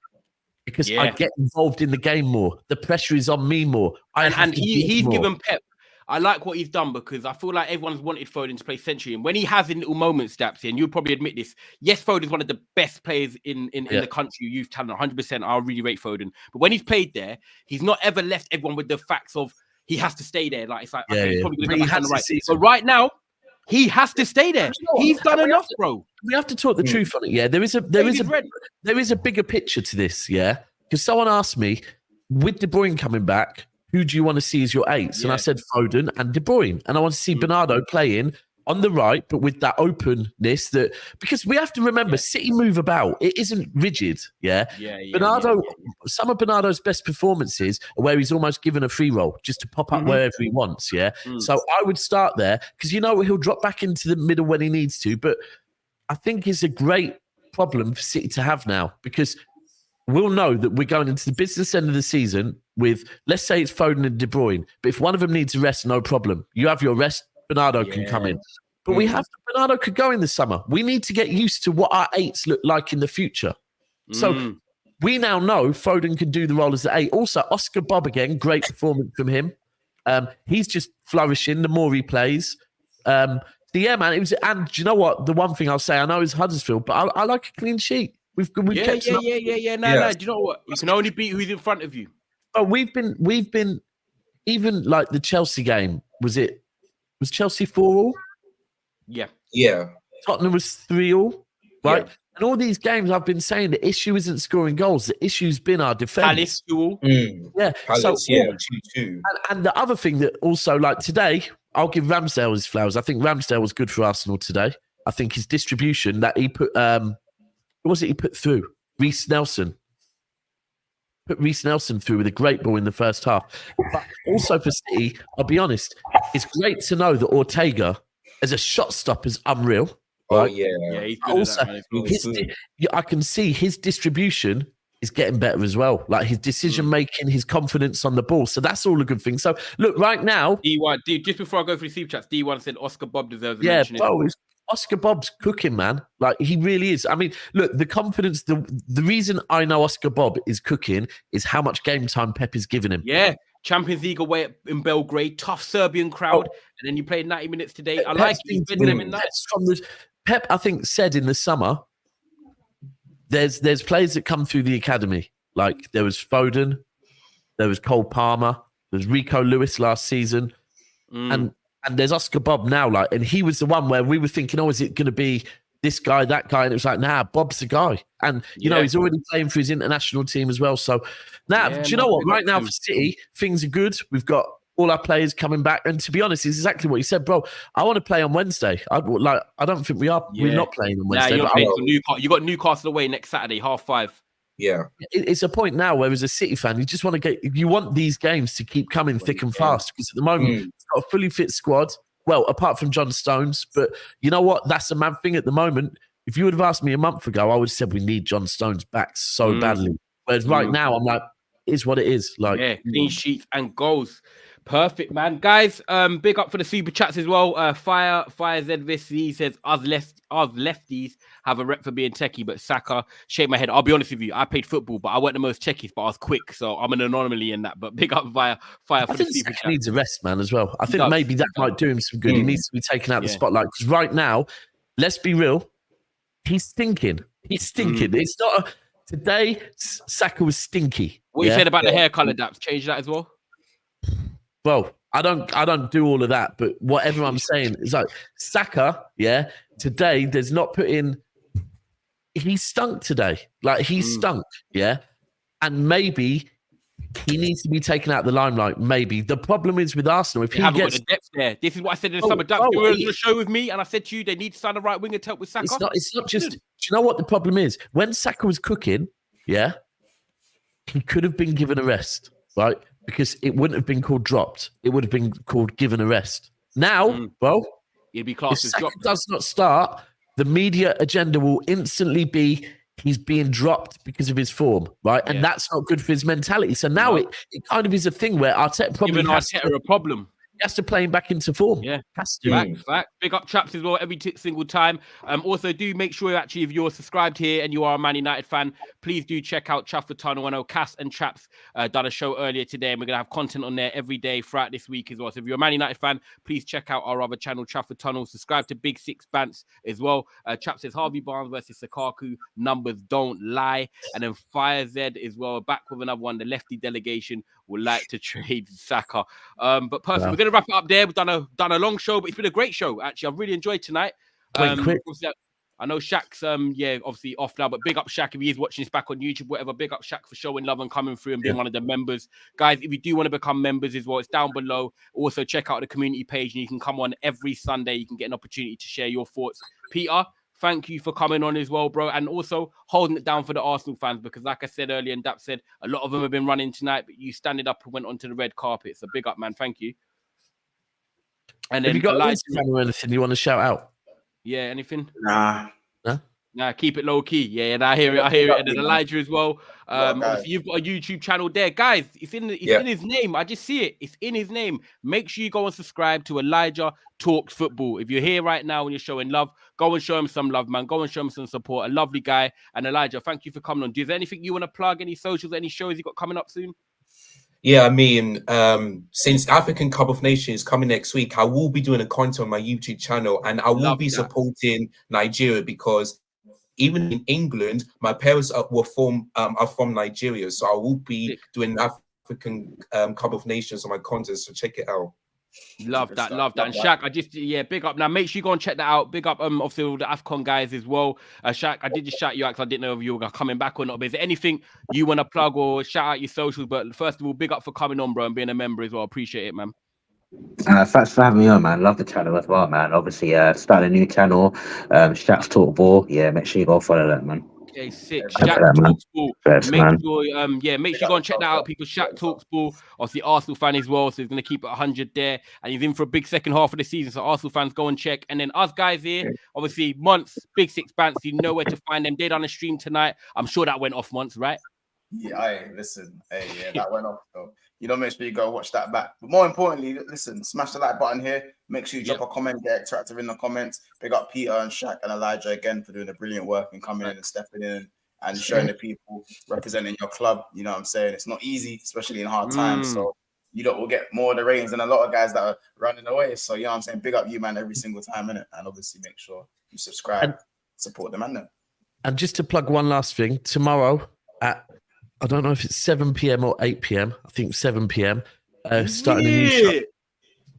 Because I get involved in the game more. The pressure is on me more. And he's given Pep. I like what he's done because I feel like everyone's wanted Foden to play century. And when he has in little moments, Dapsy, and you'll probably admit this, yes, Foden's one of the best players in the country, youth talent, 100%. I really rate Foden. But when he's played there, he's not ever left everyone with the facts of he has to stay there. Like, it's like, okay, he's probably going to go back on the right. But right now, he has to stay there. He's done enough, bro. We have to talk the truth on it, yeah. There is a bigger picture to this, yeah. Because someone asked me, with De Bruyne coming back, who do you want to see as your eights? And I said Foden and De Bruyne. And I want to see Bernardo playing on the right, but with that openness that, because we have to remember, City move about. It isn't rigid, Bernardo, some of Bernardo's best performances are where he's almost given a free roll just to pop up wherever he wants, So I would start there because you know he'll drop back into the middle when he needs to. But I think it's a great problem for City to have now because we'll know that we're going into the business end of the season with, let's say it's Foden and De Bruyne, but if one of them needs a rest, no problem. You have your rest, Bernardo can come in. But Bernardo could go in the summer. We need to get used to what our eights look like in the future. So we now know Foden can do the role as the 8. Also, Oscar Bob again, great performance from him. He's just flourishing the more he plays. Man, it was, and do you know what? The one thing I'll say, I know it's Huddersfield, but I like a clean sheet. We've No, do you know what? You can only beat who's in front of you. Oh, we've been even like the Chelsea game. Was Chelsea 4-4? Yeah. Tottenham was 3-3, right? Yeah. And all these games, I've been saying the issue isn't scoring goals. The issue's been our defense. Palace, Palace, 2-2. And the other thing that also, like today, I'll give Ramsdale his flowers. I think Ramsdale was good for Arsenal today. I think his distribution that he put, what was it he put through? Reece Nelson. Put Reece Nelson through with a great ball in the first half. But also for City, I'll be honest, it's great to know that Ortega as a shot stopper is unreal. Right? Oh, yeah. He's good also, I can see his distribution is getting better as well. Like his decision making, his confidence on the ball. So that's all a good thing. So look, right now, D1, just before I go through the super chats, D1 said Oscar Bob deserves a mention. bro, Oscar Bob's cooking, man. Like he really is. I mean, look, the confidence, the reason I know Oscar Bob is cooking is how much game time Pep is giving him. Yeah. Champions League away in Belgrade, tough Serbian crowd, and then you played 90 minutes today. I like it. Pep, I think, said in the summer, there's players that come through the academy. Like there was Foden, there was Cole Palmer, there's Rico Lewis last season, and there's Oscar Bob now. Like, and he was the one where we were thinking, oh, is it going to be this guy, that guy? And it was like, nah, Bob's the guy. And you know, he's already playing for his international team as well. So now, do you know what? Right now for City, things are good. We've got all our players coming back, and to be honest, it's exactly what you said, bro. I want to play on Wednesday. I don't think we are. We're not playing on Wednesday. You got Newcastle away next Saturday, 5:30. Yeah, it's a point now where, as a City fan, you just want to you want these games to keep coming thick and fast, because at the moment it's got a fully fit squad. Well, apart from John Stones, but you know what? That's a mad thing at the moment. If you would have asked me a month ago, I would have said we need John Stones back so badly. Whereas right now, I'm like, it's what it is. Like, clean sheets and goals. Perfect, man. Guys, big up for the super chats as well. Fire ZVC says, us lefties have a rep for being techie, but Saka, shake my head. I'll be honest with you, I played football, but I weren't the most techiest, but I was quick, so I'm an anomaly in that. But big up Fire for the super chat. He needs a rest, man, as well. I think maybe that might do him some good. He needs to be taken out the spotlight, because right now, let's be real, he's stinking. It's not today, Saka was stinky. What you said about the hair color, Daps, change that as well? Well, I don't do all of that, but whatever I'm saying is like Saka, today there's not put in. He stunk today. Like he stunk, and maybe he needs to be taken out of the limelight. Maybe the problem is with Arsenal, if he haven't gets got the depth there. This is what I said in the summer. You were on the show with me, and I said to you, they need to sign the right winger to help with Saka. It's not just. Do you know what the problem is? When Saka was cooking, he could have been given a rest, right? Because it wouldn't have been called dropped. It would have been called given a rest. Now, bro, it'd be classed as dropped. If Saka does not start, the media agenda will instantly be he's being dropped because of his form, right? And that's not good for his mentality. So now it kind of is a thing where Arteta probably has a problem. He has to play him back into form. Yeah, has to. Fact. Big up Chaps as well every single time. Also, do make sure actually if you're subscribed here and you are a Man United fan, please do check out Chaff for Tunnel. I know Cass and Chaps done a show earlier today, and we're gonna have content on there every day throughout this week as well. So if you're a Man United fan, please check out our other channel, Chaff for Tunnel. Subscribe to Big Six Bants as well. Chaps says Harvey Barnes versus Sakaku. Numbers don't lie. And then Fire Z as well, back with another one. The lefty delegation would like to trade Saka. But personally, we're going to wrap it up there. We've done a long show, but it's been a great show, actually. I've really enjoyed tonight. I know Shaq's, obviously off now, but big up Shaq if he is watching this back on YouTube, whatever. Big up Shaq for showing love and coming through and being one of the members. Guys, if you do want to become members as well, it's down below. Also, check out the community page, and you can come on every Sunday. You can get an opportunity to share your thoughts. Peter, thank you for coming on as well, bro. And also holding it down for the Arsenal fans, because like I said earlier, and Dap said, a lot of them have been running tonight, but you standing up and went onto the red carpet. So big up, man. Thank you. And then have you got Instagram or anything you want to shout out? Yeah, anything? Nah, keep it low key. Yeah, and I hear it. And then Elijah as well. Obviously you've got a YouTube channel there. Guys, it's in his name. I just see it. It's in his name. Make sure you go and subscribe to Elijah Talks Football. If you're here right now and you're showing love, go and show him some love, man. Go and show him some support. A lovely guy. And Elijah, thank you for coming on. Is there anything you want to plug? Any socials, any shows you got coming up soon? Yeah, I mean, since African Cup of Nations is coming next week, I will be doing a content on my YouTube channel, and I will be supporting Nigeria, because even in England, my parents are from Nigeria, so I will be doing African Cup of Nations on my content. So check it out. Love that. And Shaq, big up. Now make sure you go and check that out. Big up, obviously all the AFCON guys as well. Shaq, I did just shout you out because I didn't know if you were coming back or not. But is there anything you want to plug or shout out your socials? But first of all, big up for coming on, bro, and being a member as well. Appreciate it, man. Thanks for having me on, man. Love the channel as well, man. Obviously, starting a new channel, Shaq's Talk Ball. Yeah, make sure you go follow that, man. Okay, sick. Shaq Talks Ball. Make sure you go and check that out, people. Shaq Talks Ball, obviously Arsenal fan as well, so he's going to keep it 100 there, and he's in for a big second half of the season, so Arsenal fans, go and check. And then us guys here, obviously Monts, Big Six Bants, you know where to find them. They done a stream tonight. I'm sure that went off Monts, right? Yeah, listen. Hey, yeah, that went off. So make sure you go watch that back. But more importantly, listen, smash the like button here. Make sure you drop a comment, get interactive in the comments. Big up Peter and Shaq and Elijah again for doing the brilliant work and coming in and stepping in and showing the people representing your club. You know what I'm saying? It's not easy, especially in hard times. So you lot will get more of the ratings than a lot of guys that are running away. So you know what I'm saying? Big up you, man, every single time, innit? And obviously make sure you subscribe, support the man then. And just to plug one last thing, tomorrow at, I don't know if it's 7 p.m. or 8 p.m. I think 7 p.m. Starting a new show.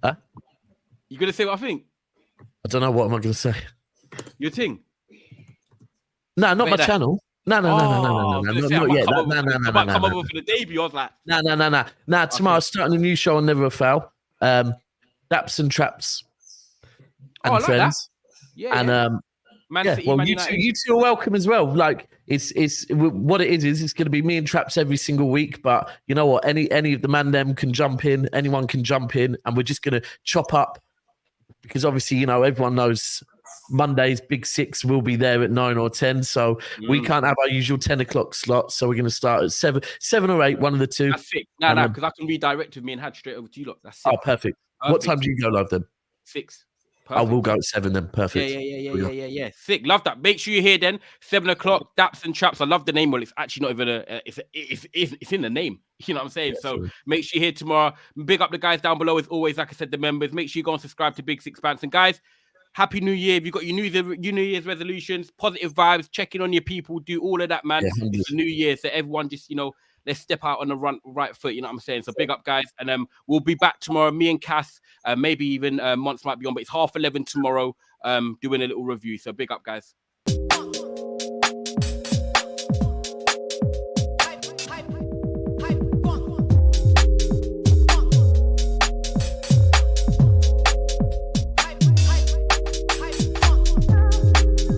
Huh? You gonna say what I think? I don't know. What am I going to say? Your thing? No, not my channel. No, not yet. No. Come over for the debut. I was like, no. Tomorrow, starting a new show on Never a Foul. Daps and Traps and like friends. That. Yeah, and Man City, well, Man you two are welcome as well. Like it's what it is it's going to be me and Traps every single week. But you know what? Any of the man them can jump in. Anyone can jump in, and we're just going to chop up because obviously everyone knows Mondays Big Six will be there at 9 or 10. So we can't have our usual 10 o'clock slot. So we're going to start at 7 or 8, one of the two. That's sick. No, because I can redirect with me and head straight over to you lot. That's sick. Oh, perfect. What time do you go live then? 6. Perfect. I will go at 7 then. Perfect. Yeah. Sick. Love that. Make sure you're here then. 7 o'clock. Daps and Traps. I love the name. Well, it's actually not even it's in the name. You know what I'm saying? Yeah, so make sure you're here tomorrow. Big up the guys down below as always. Like I said, the members. Make sure you go and subscribe to Big Six Pants. And guys, Happy New Year. If you've got your New Year's resolutions, positive vibes, checking on your people, do all of that, man. Yeah, it's the New Year. So everyone just, let's step out on the right foot. You know what I'm saying? So big up, guys. And we'll be back tomorrow. Me and Cass, maybe even Monts might be on, but it's 11:30 tomorrow, doing a little review. So big up, guys.